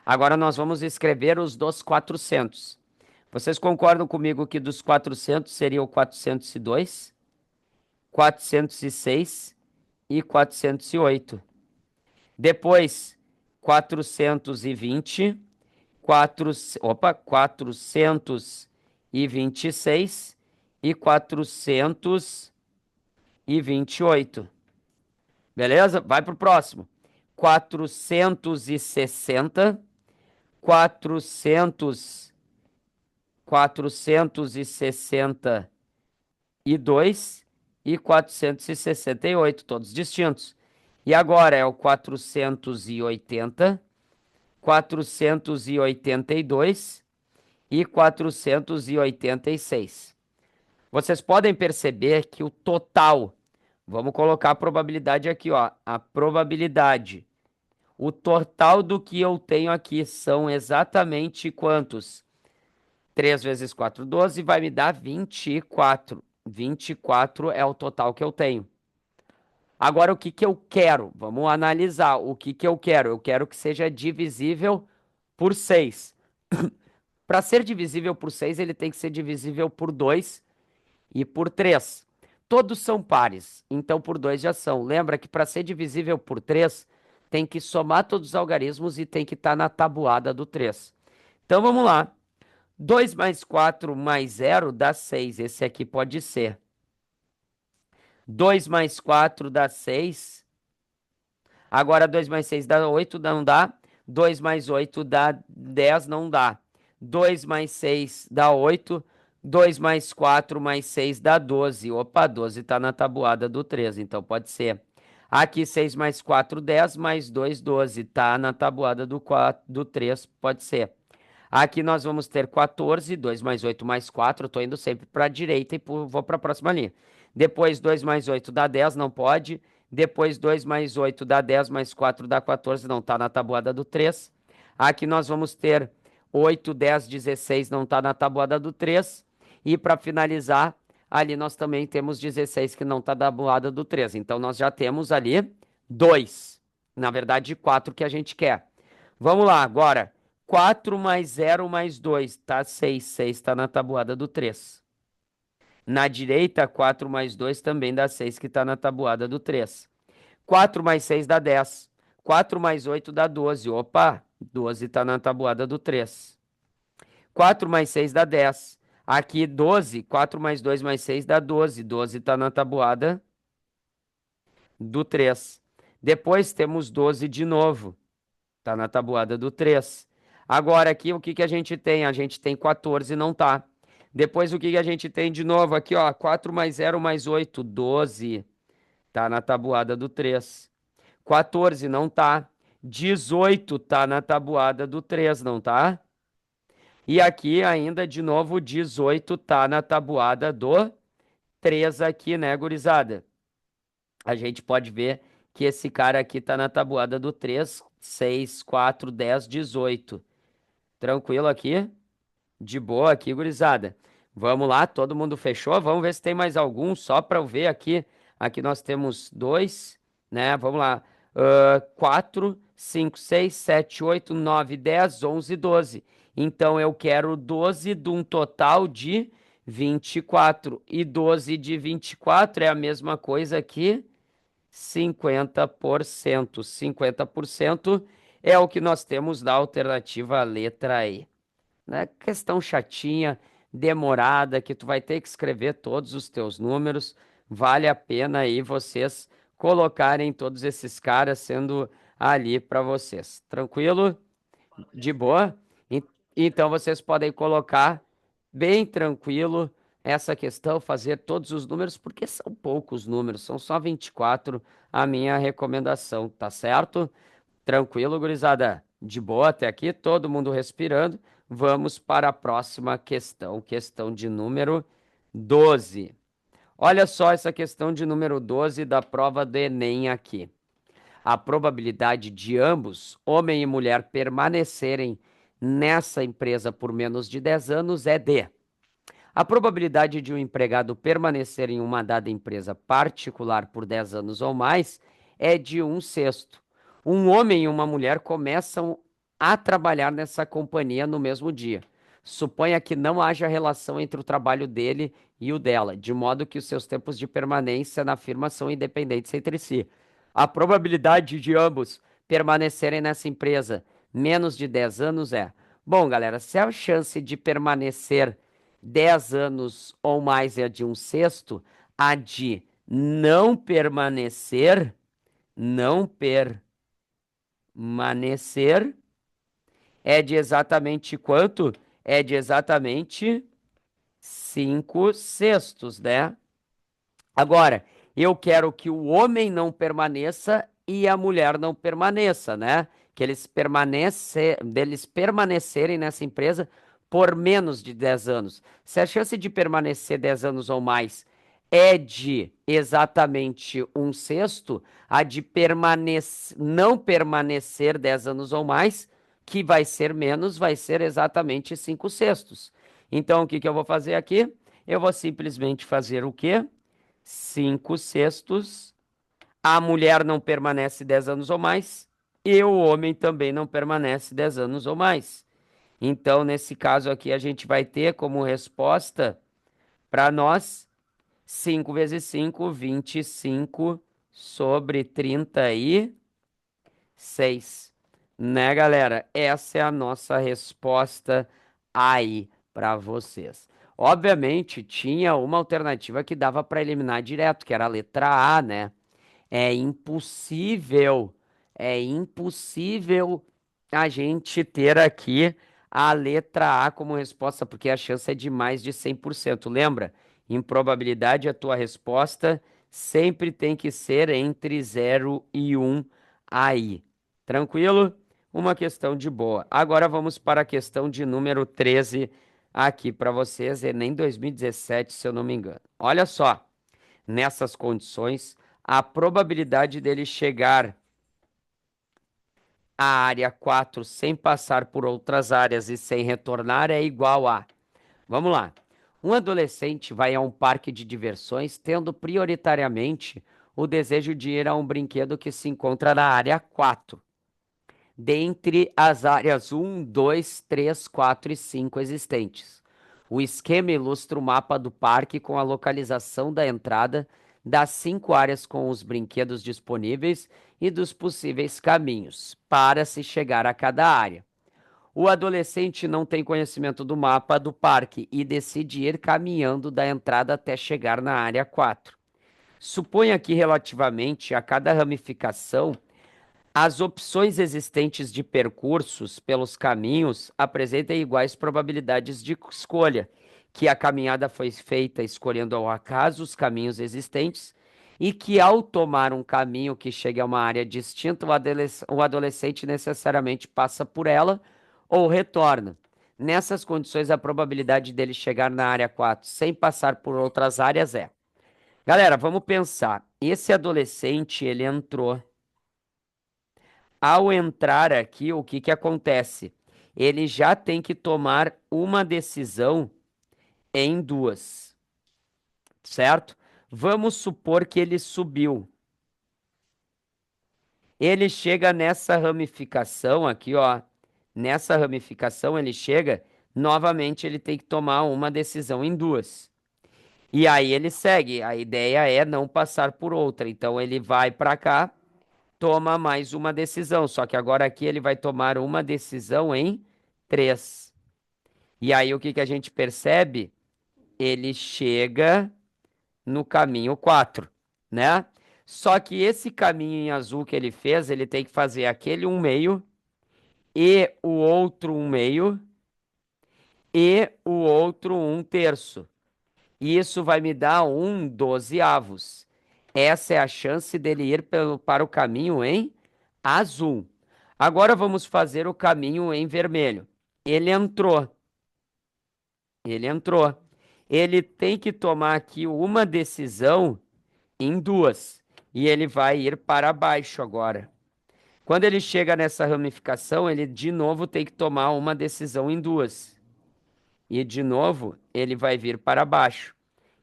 Agora nós vamos escrever os dos 400. Vocês concordam comigo que dos 400 seria o 402, 406 e 408. Depois, 420, 426 e 428. Beleza? Vai pro próximo. 460, 400, 462 e 468, todos distintos. E agora é o 480, 482 e 486. Vocês podem perceber que o total, vamos colocar a probabilidade aqui, ó, a probabilidade. O total do que eu tenho aqui são exatamente quantos? 3 vezes 4, 12, vai me dar 24. 24 é o total que eu tenho. Agora, o que que eu quero? Vamos analisar o que que eu quero. Eu quero que seja divisível por 6. Para ser divisível por 6, ele tem que ser divisível por 2 e por 3. Todos são pares, então por 2 já são. Lembra que para ser divisível por 3, tem que somar todos os algarismos e tem que estar na tabuada do 3. Então vamos lá. 2 mais 4 mais 0 dá 6. Esse aqui pode ser. 2 mais 4 dá 6. Agora 2 mais 6 dá 8, não dá. 2 mais 8 dá 10, não dá. 2 mais 6 dá 8. 2 mais 4 mais 6 dá 12. Opa, 12 está na tabuada do 3, então pode ser. Aqui 6 mais 4, 10, mais 2, 12. Está na tabuada do 4, do 3, pode ser. Aqui nós vamos ter 14, 2 mais 8 mais 4. Estou indo sempre para a direita e vou para a próxima linha. Depois 2 mais 8 dá 10, não pode. Depois 2 mais 8 dá 10, mais 4 dá 14, não está na tabuada do 3. Aqui nós vamos ter 8, 10, 16, não está na tabuada do 3. E para finalizar, ali nós também temos 16 que não está na tabuada do 3. Então nós já temos ali 2. Na verdade, 4 que a gente quer. Vamos lá, agora. 4 mais 0 mais 2, tá 6. 6 está na tabuada do 3. Na direita, 4 mais 2 também dá 6, que está na tabuada do 3. 4 mais 6 dá 10. 4 mais 8 dá 12. Opa, 12 está na tabuada do 3. 4 mais 6 dá 10. Aqui 12, 4 mais 2 mais 6 dá 12. 12 está na tabuada do 3. Depois temos 12 de novo. Está na tabuada do 3. Agora aqui o que que a gente tem? A gente tem 14, não tá. Depois o que que a gente tem de novo? Aqui, ó, 4 mais 0 mais 8, 12. Tá na tabuada do 3. 14 não tá. 18 tá na tabuada do 3, não tá? E aqui ainda de novo 18 tá na tabuada do 3 aqui, né, gurizada? A gente pode ver que esse cara aqui tá na tabuada do 3, 6, 4, 10, 18. Tranquilo aqui? De boa aqui, gurizada. Vamos lá, todo mundo fechou? Vamos ver se tem mais algum, só para eu ver aqui. Aqui nós temos dois, né? Vamos lá. 4, 5, 6, 7, 8, 9, 10, 11, 12. Então eu quero 12 de um total de 24. E 12 de 24 é a mesma coisa que 50%. 50% é o que nós temos da alternativa letra E, né? Questão chatinha, demorada, que tu vai ter que escrever todos os teus números. Vale a pena aí vocês colocarem todos esses caras, sendo ali para vocês. Tranquilo? De boa? En- Então vocês podem colocar bem tranquilo essa questão, fazer todos os números, porque são poucos números, são só 24 a minha recomendação, tá certo? Tranquilo, gurizada? De boa até aqui, todo mundo respirando. Vamos para a próxima questão, questão de número 12. Olha só essa questão de número 12 da prova do Enem aqui. A probabilidade de ambos, homem e mulher, permanecerem nessa empresa por menos de 10 anos é de. A probabilidade de um empregado permanecer em uma dada empresa particular por 10 anos ou mais é de um sexto. Um homem e uma mulher começam a trabalhar nessa companhia no mesmo dia. Suponha que não haja relação entre o trabalho dele e o dela, de modo que os seus tempos de permanência na firma são independentes entre si. A probabilidade de ambos permanecerem nessa empresa menos de 10 anos é. Bom, galera, se a chance de permanecer 10 anos ou mais é a de um sexto, a de não permanecer é de exatamente quanto? É de exatamente 5 sextos, né? Agora, eu quero que o homem não permaneça e a mulher não permaneça, né? Que deles permanecerem nessa empresa por menos de 10 anos. Se a chance de permanecer 10 anos ou mais é de exatamente um sexto, a de não permanecer 10 anos ou mais, que vai ser menos, vai ser exatamente 5 sextos. Então, o que que eu vou fazer aqui? Eu vou simplesmente fazer o quê? 5 sextos. A mulher não permanece 10 anos ou mais. E o homem também não permanece 10 anos ou mais. Então, nesse caso aqui, a gente vai ter como resposta para nós 5 vezes 5, 25 sobre 36. Né, galera? Essa é a nossa resposta aí para vocês. Obviamente, tinha uma alternativa que dava para eliminar direto, que era a letra A, né? É impossível, é impossível a gente ter aqui a letra A como resposta, porque a chance é de mais de 100%. Lembra? Em probabilidade, a tua resposta sempre tem que ser entre 0 e 1 aí. Tranquilo? Uma questão de boa. Agora vamos para a questão de número 13 aqui para vocês, Enem 2017, se eu não me engano. Olha só. Nessas condições, a probabilidade dele chegar à área 4 sem passar por outras áreas e sem retornar é igual a. Vamos lá. Um adolescente vai a um parque de diversões tendo prioritariamente o desejo de ir a um brinquedo que se encontra na área 4, dentre as áreas 1, 2, 3, 4 e 5 existentes. O esquema ilustra o mapa do parque com a localização da entrada das 5 áreas com os brinquedos disponíveis e dos possíveis caminhos para se chegar a cada área. O adolescente não tem conhecimento do mapa do parque e decide ir caminhando da entrada até chegar na área 4. Suponha que, relativamente a cada ramificação, as opções existentes de percursos pelos caminhos apresentam iguais probabilidades de escolha, que a caminhada foi feita escolhendo ao acaso os caminhos existentes e que, ao tomar um caminho que chegue a uma área distinta, o adolescente necessariamente passa por ela ou retorna. Nessas condições, a probabilidade dele chegar na área 4 sem passar por outras áreas é. Galera, vamos pensar. Esse adolescente, ele entrou. Ao entrar aqui, o que que acontece? Ele já tem que tomar uma decisão em duas, certo? Vamos supor que ele subiu. Ele chega nessa ramificação aqui, ó. Nessa ramificação ele chega, novamente ele tem que tomar uma decisão em duas. E aí ele segue. A ideia é não passar por outra. Então ele vai para cá, toma mais uma decisão. Só que agora aqui ele vai tomar uma decisão em três. E aí o que que a gente percebe? Ele chega no caminho 4, né? Só que esse caminho em azul que ele fez, ele tem que fazer aquele 1/2 e o outro 1/2 e o outro 1/3. Isso vai me dar 1/12. Essa é a chance dele ir para o caminho em azul. Agora vamos fazer o caminho em vermelho. Ele entrou. Ele entrou. Ele tem que tomar aqui uma decisão em duas. E ele vai ir para baixo agora. Quando ele chega nessa ramificação, ele de novo tem que tomar uma decisão em duas. E de novo, ele vai vir para baixo.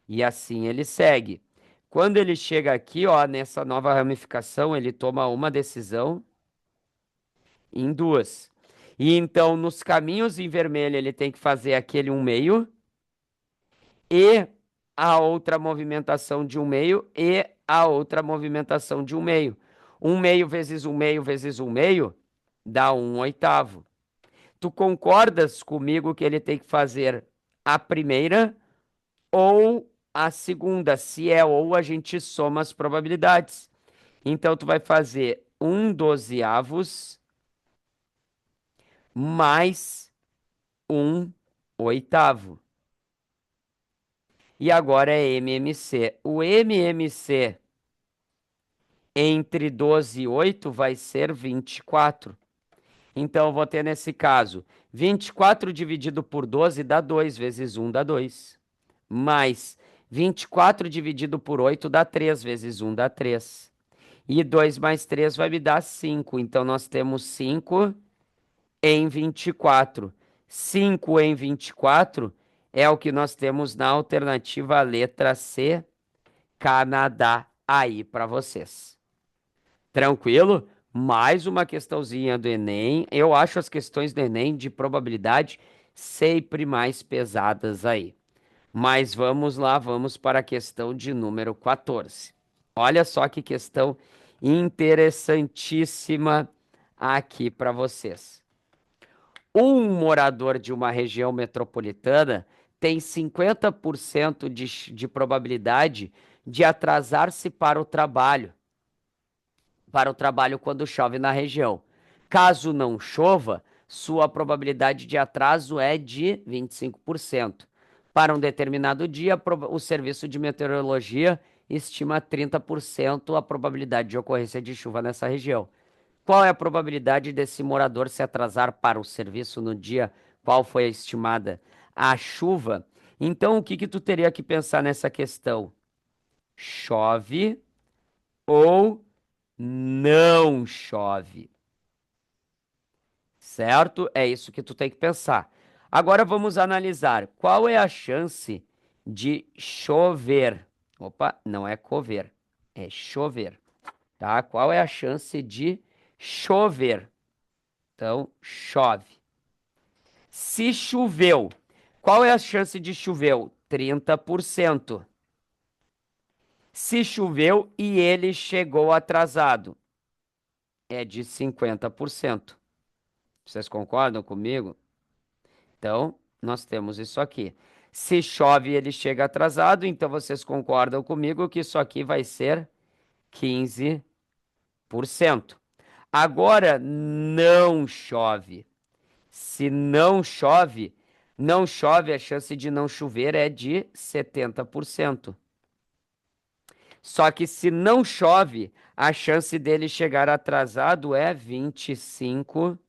E assim ele segue. Quando ele chega aqui, ó, nessa nova ramificação, ele toma uma decisão em duas. E então, nos caminhos em vermelho, ele tem que fazer aquele 1/2 e a outra movimentação de 1/2 e a outra movimentação de 1/2. 1/2 vezes 1/2 vezes 1/2 dá 1/8. Tu concordas comigo que ele tem que fazer a primeira ou a segunda? Se é ou, a gente soma as probabilidades. Então, tu vai fazer 1/12 mais 1/8. E agora é MMC. O MMC entre 12 e 8 vai ser 24. Então, eu vou ter nesse caso 24 dividido por 12 dá 2, vezes 1 dá 2. Mais 24 dividido por 8 dá 3, vezes 1 dá 3. E 2 mais 3 vai me dar 5. Então, nós temos 5 em 24. 5 em 24 é o que nós temos na alternativa letra C, Canadá, aí para vocês. Tranquilo? Mais uma questãozinha do Enem. Eu acho as questões do Enem de probabilidade sempre mais pesadas aí. Mas vamos lá, vamos para a questão de número 14. Olha só que questão interessantíssima aqui para vocês. Um morador de uma região metropolitana tem 50% de probabilidade de atrasar-se para o trabalho quando chove na região. Caso não chova, sua probabilidade de atraso é de 25%. Para um determinado dia, o serviço de meteorologia estima 30% a probabilidade de ocorrência de chuva nessa região. Qual é a probabilidade desse morador se atrasar para o serviço no dia? Qual foi a estimada? A chuva. Então, o que que tu teria que pensar nessa questão? Chove ou não chove? Certo? É isso que tu tem que pensar. Agora vamos analisar qual é a chance de chover. Opa, não é cover, é chover, tá? Qual é a chance de chover? Então, chove. Se choveu, qual é a chance de chover? 30%. Se choveu e ele chegou atrasado, é de 50%. Vocês concordam comigo? Então, nós temos isso aqui. Se chove e ele chega atrasado, então vocês concordam comigo que isso aqui vai ser 15%. Agora, não chove. Se não chove, não chove, a chance de não chover é de 70%. Só que se não chove, a chance dele chegar atrasado é 25%.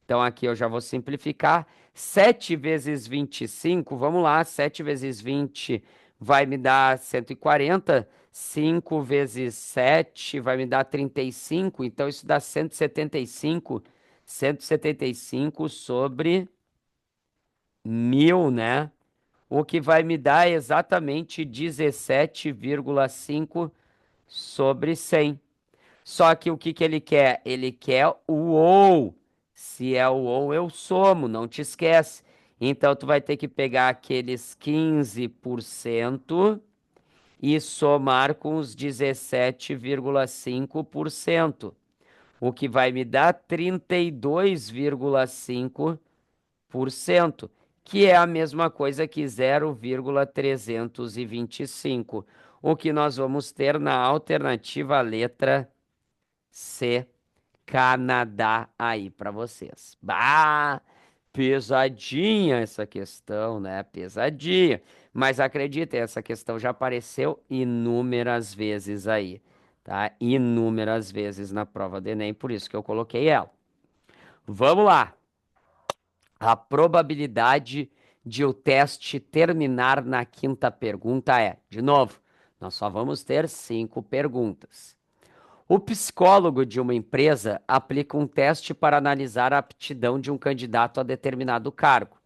Então aqui eu já vou simplificar. 7 vezes 25, vamos lá, 7 vezes 20 vai me dar 140. 5 vezes 7 vai me dar 35. Então isso dá 175. 175 sobre 1.000, né? O que vai me dar exatamente 17,5 sobre 100. Só que o que que ele quer? Ele quer o ou. Se é o ou, eu somo, não te esquece. Então, tu vai ter que pegar aqueles 15% e somar com os 17,5%, o que vai me dar 32,5%, que é a mesma coisa que 0,325. O que nós vamos ter na alternativa letra C, Canadá aí para vocês. Bah, pesadinha essa questão, né? Pesadinha. Mas acreditem, essa questão já apareceu inúmeras vezes aí, tá? Inúmeras vezes na prova do Enem, por isso que eu coloquei ela. Vamos lá. A probabilidade de o teste terminar na quinta pergunta é, de novo, nós só vamos ter 5 perguntas. O psicólogo de uma empresa aplica um teste para analisar a aptidão de um candidato a determinado cargo.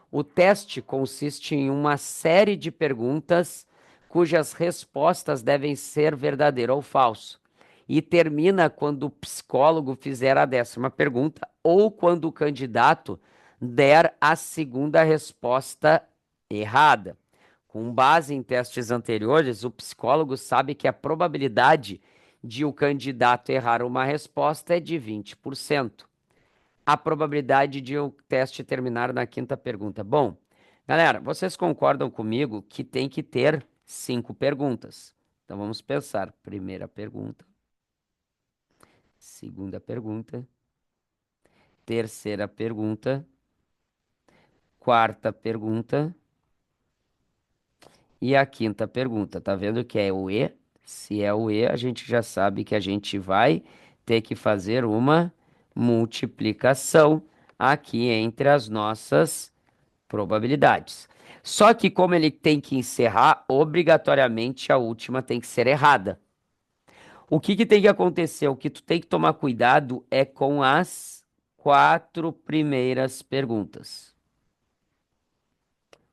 O teste consiste em uma série de perguntas cujas respostas devem ser verdadeiro ou falso, e termina quando o psicólogo fizer a 10ª pergunta ou quando o candidato der a segunda resposta errada. Com base em testes anteriores, o psicólogo sabe que a probabilidade de o candidato errar uma resposta é de 20%. A probabilidade de o teste terminar na quinta pergunta. Bom, galera, vocês concordam comigo que tem que ter 5 perguntas? Então vamos pensar. Primeira pergunta, segunda pergunta, terceira pergunta, quarta pergunta e a quinta pergunta. Tá vendo que é o E? Se é o E, a gente já sabe que a gente vai ter que fazer uma multiplicação aqui entre as nossas probabilidades. Só que como ele tem que encerrar, obrigatoriamente a última tem que ser errada. O que que tem que acontecer? O que tu tem que tomar cuidado é com as 4 primeiras perguntas.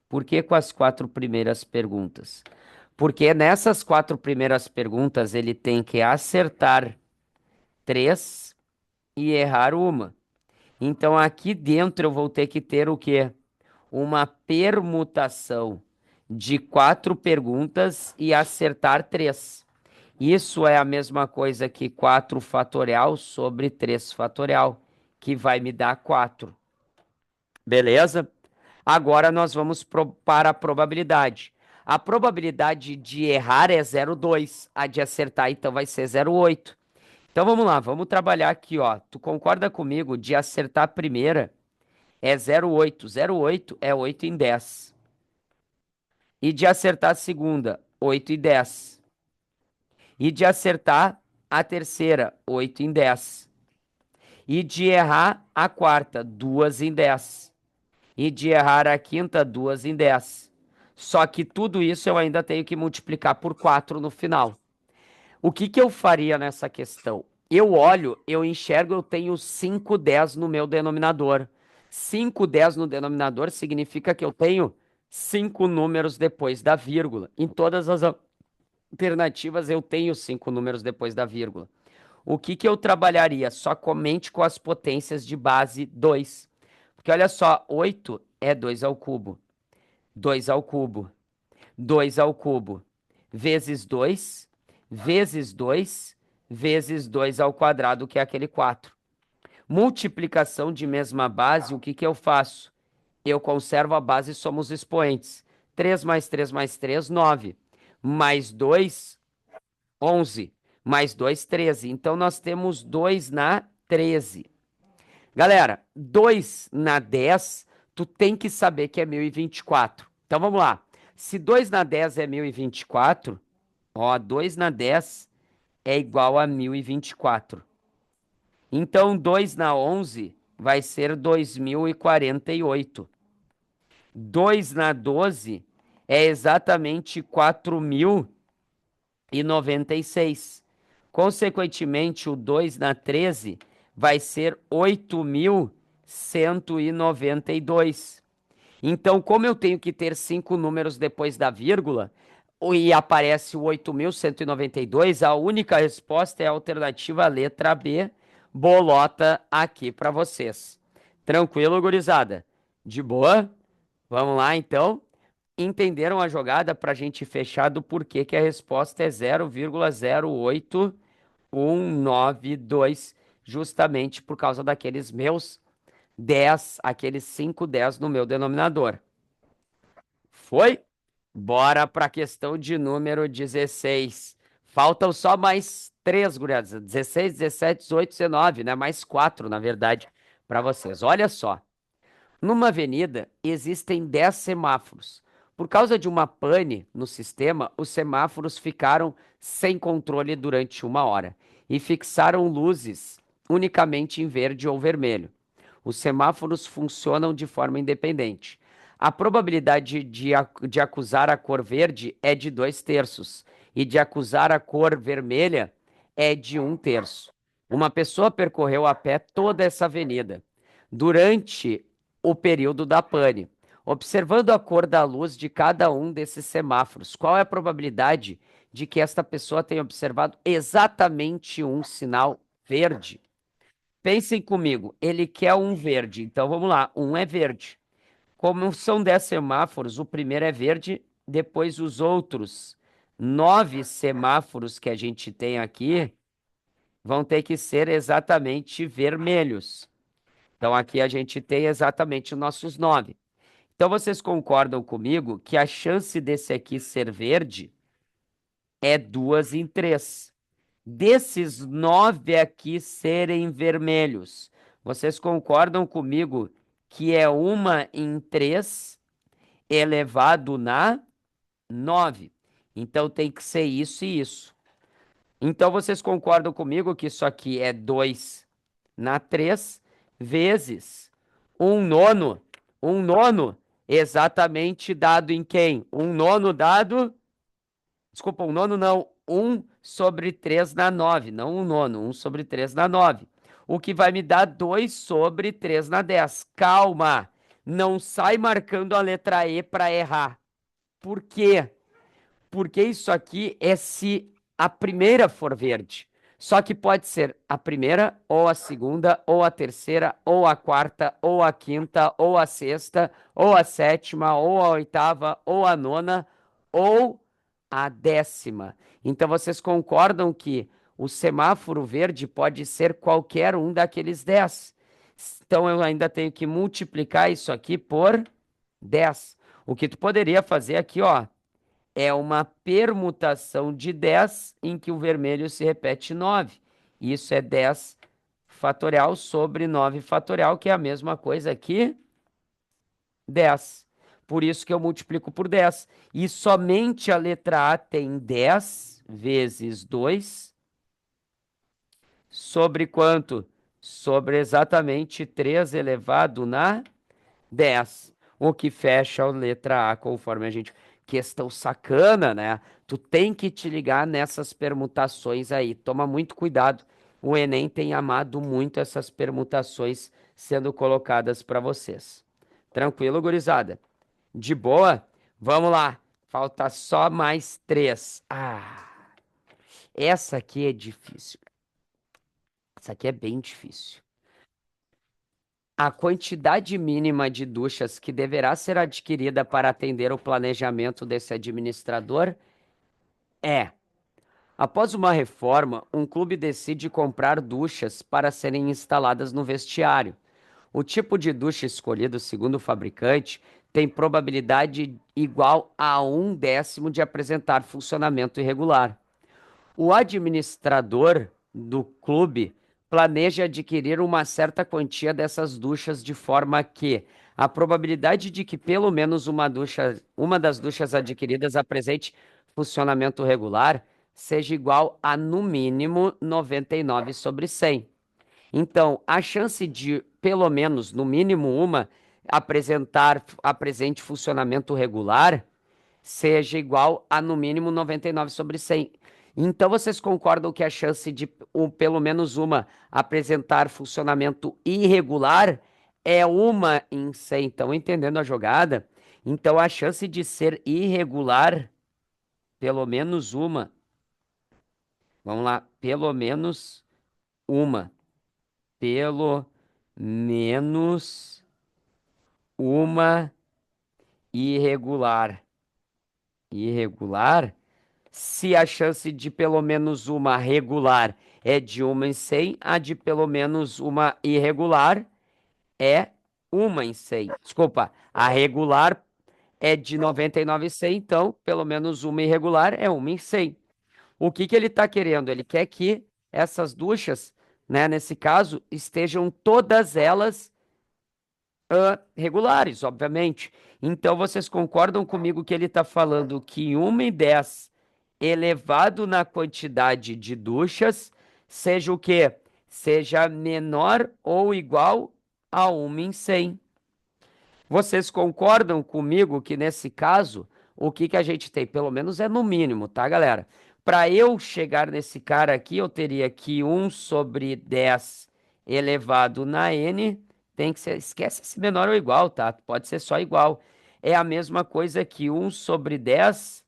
Por que com as 4 primeiras perguntas? Porque nessas 4 primeiras perguntas ele tem que acertar 3 e errar uma. Então aqui dentro eu vou ter que ter o quê? Uma permutação de 4 perguntas e acertar 3. Isso é a mesma coisa que 4 fatorial sobre 3 fatorial, que vai me dar 4. Beleza? Agora nós vamos para a probabilidade. A probabilidade de errar é 0,2. A de acertar, então, vai ser 0,8. Então vamos lá, vamos trabalhar aqui, ó. Tu concorda comigo? De acertar a primeira é 0,8. 0,8 é 8 em 10. E de acertar a segunda, 8 em 10. E de acertar a terceira, 8 em 10. E de errar a quarta, 2 em 10. E de errar a quinta, 2 em 10. Só que tudo isso eu ainda tenho que multiplicar por 4 no final. O que que eu faria nessa questão? Eu olho, eu enxergo, eu tenho 5 10 no meu denominador. 5 10 no denominador significa que eu tenho 5 números depois da vírgula. Em todas as alternativas eu tenho 5 números depois da vírgula. O que que eu trabalharia? Somente com as potências de base 2. Porque olha só, 8 é 2 ao cubo. 2 ao cubo. 2 ao cubo. Vezes 2, vezes 2, vezes 2 ao quadrado, que é aquele 4. Multiplicação de mesma base, o que que eu faço? Eu conservo a base e somos expoentes. 3 mais 3 mais 3, 9. Mais 2, 11. Mais 2, 13. Então, nós temos 2 na 13. Galera, 2 na 10, tu tem que saber que é 1024. Então, vamos lá. Se 2 na 10 é 1024, ó, 2 na 10 é igual a 1024. Então, 2 na 11 vai ser 2048. 2 na 12 é exatamente 4096. Consequentemente, o 2 na 13 vai ser 8192. Então, como eu tenho que ter 5 números depois da vírgula, e aparece o 8192, a única resposta é a alternativa letra B, bolota aqui para vocês. Tranquilo, gurizada? De boa? Vamos lá, então. Entenderam a jogada para a gente fechar do porquê que a resposta é 0,08192, justamente por causa daqueles meus 10, aqueles 5 10 no meu denominador. Foi? Bora para a questão de número 16. Faltam só mais três, guriadas. 16, 17, 18, 19, né? Mais quatro, na verdade, para vocês. Olha só. Numa avenida existem 10 semáforos. Por causa de uma pane no sistema, os semáforos ficaram sem controle durante uma hora e fixaram luzes unicamente em verde ou vermelho. Os semáforos funcionam de forma independente. A probabilidade de acusar a cor verde é de 2/3 e de acusar a cor vermelha é de 1/3. Uma pessoa percorreu a pé toda essa avenida durante o período da pane, observando a cor da luz de cada um desses semáforos. Qual é a probabilidade de que esta pessoa tenha observado exatamente um sinal verde? Pensem comigo, ele quer um verde, então vamos lá, um é verde. Como são 10 semáforos, o primeiro é verde, depois os outros 9 semáforos que a gente tem aqui vão ter que ser exatamente vermelhos. Então aqui a gente tem exatamente os nossos 9. Então vocês concordam comigo que a chance desse aqui ser verde é 2 em 3. Desses 9 aqui serem vermelhos, vocês concordam comigo que é 1 em 3 elevado na 9? Então tem que ser isso e isso. Então vocês concordam comigo que isso aqui é 2 na 3 vezes 1/9. 1/9 exatamente dado em quem? 1/9 dado. Desculpa, 1/9 não. 1/3 na 9. Não 1/9. 1/3 na 9. O que vai me dar 2/3 na 10. Calma. Não sai marcando a letra E para errar. Por quê? Porque isso aqui é se a primeira for verde. Só que pode ser a primeira, ou a segunda, ou a terceira, ou a quarta, ou a quinta, ou a sexta, ou a sétima, ou a oitava, ou a nona, ou a 10ª. Então vocês concordam que o semáforo verde pode ser qualquer um daqueles 10. Então eu ainda tenho que multiplicar isso aqui por 10. O que tu poderia fazer aqui, ó, é uma permutação de 10 em que o vermelho se repete 9. Isso é 10 fatorial sobre 9 fatorial, que é a mesma coisa que 10. Por isso que eu multiplico por 10. E somente a letra A tem 10 vezes 2 sobre quanto? Sobre exatamente 3 elevado na 10. O que fecha a letra A conforme a gente. Questão sacana, né? Tu tem que te ligar nessas permutações aí. Toma muito cuidado. O Enem tem amado muito essas permutações sendo colocadas para vocês. Tranquilo, gurizada? De boa? Vamos lá. Falta só mais três. Essa aqui é difícil. Essa aqui é bem difícil. A quantidade mínima de duchas que deverá ser adquirida para atender o planejamento desse administrador é: após uma reforma, um clube decide comprar duchas para serem instaladas no vestiário. O tipo de ducha escolhido segundo o fabricante tem probabilidade igual a 1/10 de apresentar funcionamento irregular. O administrador do clube planeja adquirir uma certa quantia dessas duchas de forma que a probabilidade de que pelo menos uma das duchas adquiridas apresente funcionamento regular seja igual a no mínimo 99/100. Então, a chance de pelo menos no mínimo uma apresente funcionamento regular seja igual a no mínimo 99/100. Então vocês concordam que a chance de pelo menos uma apresentar funcionamento irregular é 1 em 100? Estão entendendo a jogada? Então a chance de ser irregular, pelo menos uma, vamos lá, pelo menos uma, pelo menos uma irregular. Irregular. Se a chance de pelo menos uma regular é de 1 em 100, a de pelo menos uma irregular é 1 em 100. Desculpa, a regular é de 99 em 100, então pelo menos uma irregular é uma em 100. O que que ele está querendo? Ele quer que essas duchas, né, nesse caso, estejam todas elas regulares, obviamente. Então vocês concordam comigo que ele está falando que 1 em 10 elevado na quantidade de duchas seja o quê? Seja menor ou igual a 1 em 100. Vocês concordam comigo que nesse caso, o que que a gente tem? Pelo menos é no mínimo, tá, galera? Para eu chegar nesse cara aqui, eu teria que 1/10 elevado na n tem que ser, esquece esse menor ou igual, tá? Pode ser só igual. É a mesma coisa que 1/10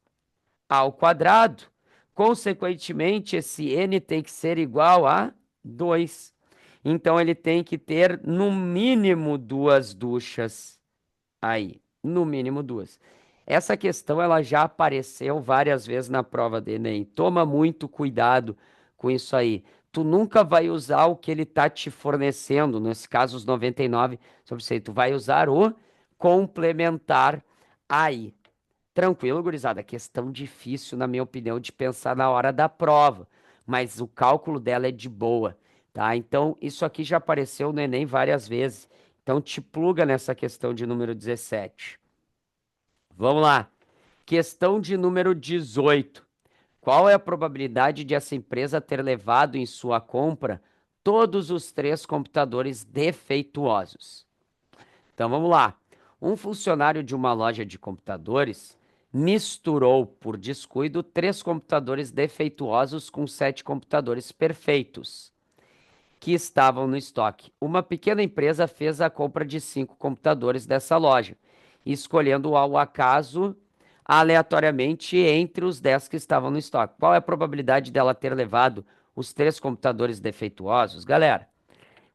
ao quadrado. Consequentemente, esse n tem que ser igual a 2. Então, ele tem que ter no mínimo duas duchas aí, no mínimo duas. Essa questão ela já apareceu várias vezes na prova do Enem. Toma muito cuidado com isso aí. Tu nunca vai usar o que ele está te fornecendo, nesse caso os 99/100. Tu vai usar o complementar aí. Tranquilo, gurizada? Questão difícil, na minha opinião, de pensar na hora da prova, mas o cálculo dela é de boa, tá? Então, isso aqui já apareceu no Enem várias vezes. Então, te pluga nessa questão de número 17. Vamos lá. Questão de número 18. Qual é a probabilidade de essa empresa ter levado em sua compra todos os três computadores defeituosos? Então vamos lá. Um funcionário de uma loja de computadores misturou, por descuido, três computadores defeituosos com sete computadores perfeitos que estavam no estoque. Uma pequena empresa fez a compra de cinco computadores dessa loja, escolhendo ao acaso, aleatoriamente, entre os 10 que estavam no estoque. Qual é a probabilidade dela ter levado os três computadores defeituosos? Galera,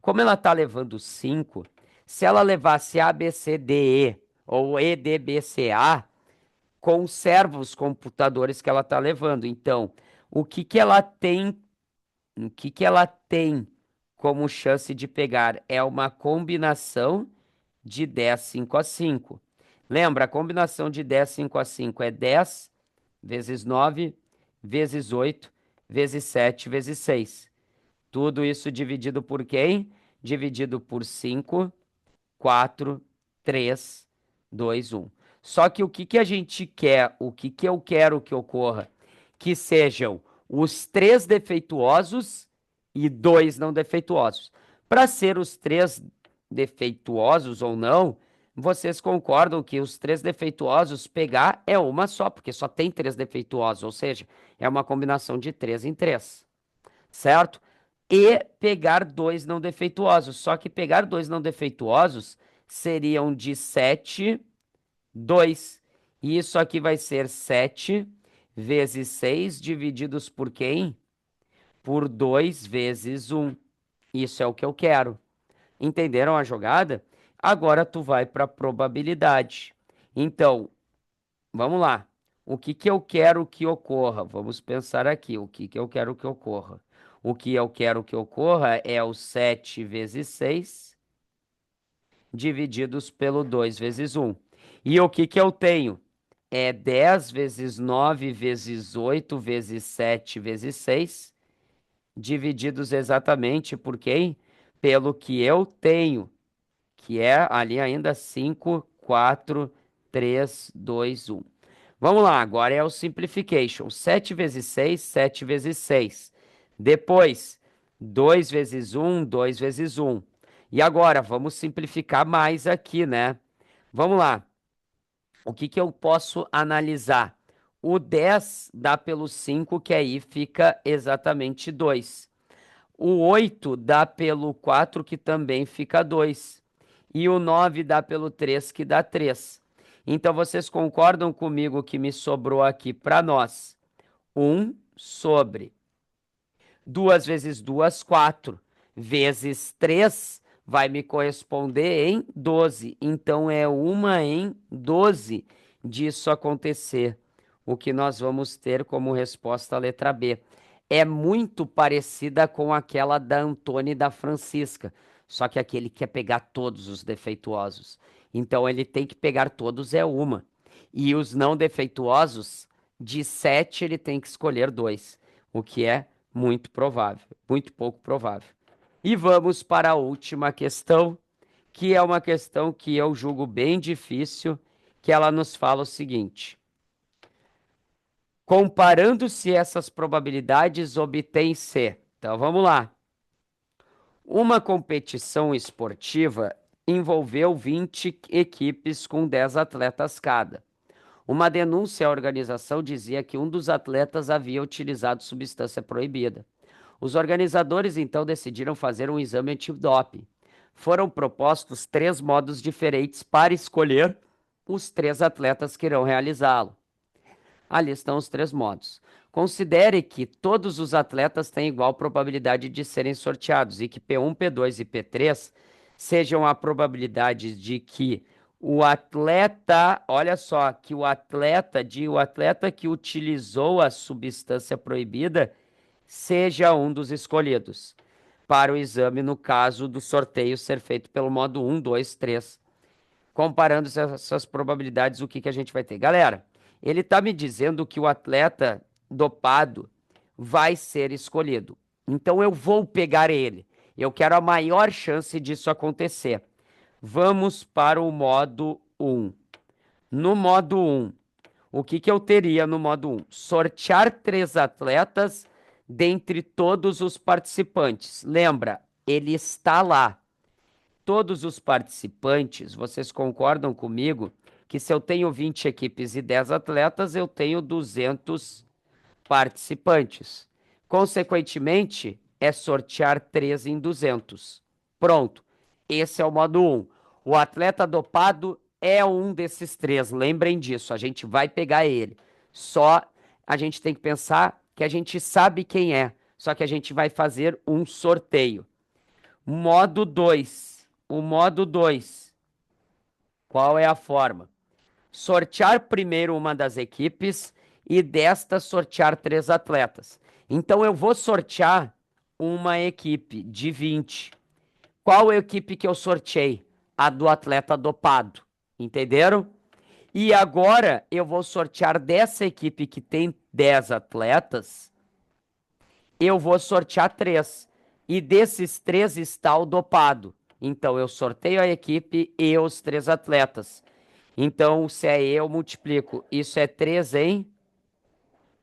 como ela está levando 5, se ela levasse A, B, C, D, E ou E, D, B, C, A, conserva os computadores que ela está levando. Então, o que que ela tem, o que que ela tem como chance de pegar? É uma combinação de 10, 5 a 5. Lembra, a combinação de 10, 5 a 5 é 10 vezes 9 vezes 8 vezes 7 vezes 6. Tudo isso dividido por quem? Dividido por 5, 4, 3, 2, 1. Só que o que que a gente quer, o que que eu quero que ocorra? Que sejam os três defeituosos e dois não defeituosos. Para ser os três defeituosos ou não, vocês concordam que os três defeituosos pegar é uma só, porque só tem três defeituosos, ou seja, é uma combinação de 3 em 3, certo? E pegar dois não defeituosos. Só que pegar dois não defeituosos seriam de 7, 2. E isso aqui vai ser 7 vezes 6 divididos por quem? Por 2 vezes 1. Isso é o que eu quero. Entenderam a jogada? Agora tu vai para a probabilidade. Então, vamos lá. O que que eu quero que ocorra? Vamos pensar aqui. O que que eu quero que ocorra? O que eu quero que ocorra é o 7 vezes 6 divididos pelo 2 vezes 1. E o que que eu tenho? É 10 vezes 9 vezes 8 vezes 7 vezes 6 divididos exatamente por quem? Pelo que eu tenho, que é ali ainda 5, 4, 3, 2, 1. Vamos lá, agora é o simplification. 7 vezes 6, 7 vezes 6. Depois, 2 vezes 1, 2 vezes 1. E agora, vamos simplificar mais aqui, né? Vamos lá. O que que eu posso analisar? O 10 dá pelo 5, que aí fica exatamente 2. O 8 dá pelo 4, que também fica 2. E o 9 dá pelo 3, que dá 3. Então, vocês concordam comigo que me sobrou aqui para nós? 1/, 2 vezes 2, 4, vezes 3 vai me corresponder em 12. Então, é 1/12 disso acontecer. O que nós vamos ter como resposta a letra B. É muito parecida com aquela da Antônia e da Francisca, só que aquele quer pegar todos os defeituosos. Então, ele tem que pegar todos é uma. E os não defeituosos, de 7 ele tem que escolher 2, o que é muito provável, muito pouco provável. E vamos para a última questão, que é uma questão que eu julgo bem difícil, que ela nos fala o seguinte: comparando-se essas probabilidades, obtém-se. Então vamos lá. Uma competição esportiva envolveu 20 equipes com 10 atletas cada. Uma denúncia à organização dizia que um dos atletas havia utilizado substância proibida. Os organizadores então decidiram fazer um exame antidoping. Foram propostos 3 modos diferentes para escolher os 3 atletas que irão realizá-lo. Ali estão os 3 modos. Considere que todos os atletas têm igual probabilidade de serem sorteados e que P1, P2 e P3 sejam a probabilidade de que o atleta, olha só, que o atleta que utilizou a substância proibida seja um dos escolhidos para o exame no caso do sorteio ser feito pelo modo 1, 2, 3. Comparando essas probabilidades, o que a gente vai ter? Galera, ele está me dizendo que o atleta dopado vai ser escolhido. Então eu vou pegar ele. Eu quero a maior chance disso acontecer. Vamos para o modo 1. No modo 1, o que eu teria no modo 1? Sortear 3 atletas dentre todos os participantes. Lembra, ele está lá. Todos os participantes, vocês concordam comigo que se eu tenho 20 equipes e 10 atletas, eu tenho 200 participantes. Consequentemente, é sortear 3 em 200. Pronto. Esse é o modo 1. O atleta dopado é um desses 3. Lembrem disso, a gente vai pegar ele. Só a gente tem que pensar que a gente sabe quem é, só que a gente vai fazer um sorteio. Modo 2. O modo 2. Qual é a forma? Sortear primeiro uma das equipes e desta sortear 3 atletas. Então eu vou sortear uma equipe de 20. Qual equipe que eu sorteei? A do atleta dopado. Entenderam? E agora eu vou sortear dessa equipe que tem 10 atletas, eu vou sortear 3. E desses 3 está o dopado. Então eu sorteio a equipe e os 3 atletas. Então, se é eu multiplico. Isso é 3 em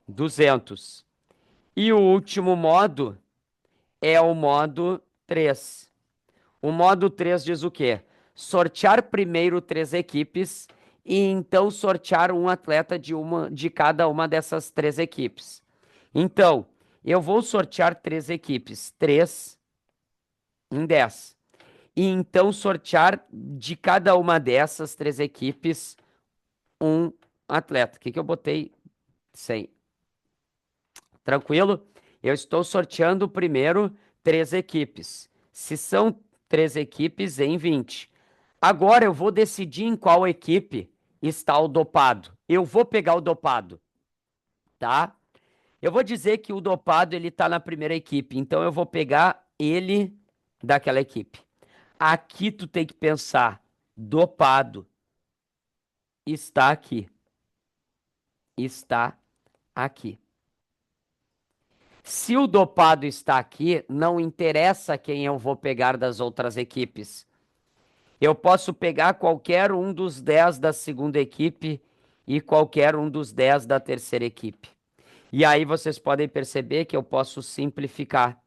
200. E o último modo é o modo 3. O modo 3 diz o quê? Sortear primeiro 3 equipes e então sortear um atleta de cada uma dessas 3 equipes. Então, eu vou sortear 3 equipes, 3 em 10. E então sortear de cada uma dessas 3 equipes um atleta. O que eu botei? 100. Tranquilo? Eu estou sorteando primeiro 3 equipes. Se são 3 equipes, em 20. Agora eu vou decidir em qual equipe está o dopado. Eu vou pegar o dopado, tá? Eu vou dizer que o dopado ele está na primeira equipe, então eu vou pegar ele daquela equipe. Aqui tu tem que pensar, dopado está aqui. Está aqui. Se o dopado está aqui, não interessa quem eu vou pegar das outras equipes. Eu posso pegar qualquer um dos 10 da segunda equipe e qualquer um dos 10 da terceira equipe. E aí vocês podem perceber que eu posso simplificar.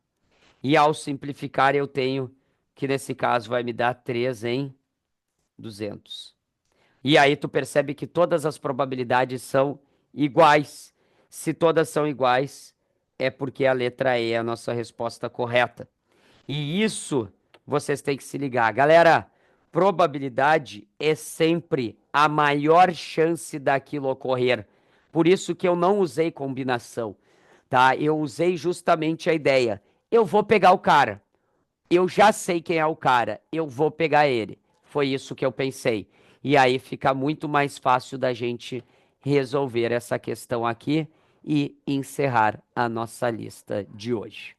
E ao simplificar eu tenho que nesse caso vai me dar 3 em 200. E aí tu percebe que todas as probabilidades são iguais. Se todas são iguais, é porque a letra E é a nossa resposta correta. E isso vocês têm que se ligar. Galera, probabilidade é sempre a maior chance daquilo ocorrer. Por isso que eu não usei combinação, tá? Eu usei justamente a ideia. Eu vou pegar o cara. Eu já sei quem é o cara. Eu vou pegar ele. Foi isso que eu pensei. E aí fica muito mais fácil da gente resolver essa questão aqui e encerrar a nossa lista de hoje.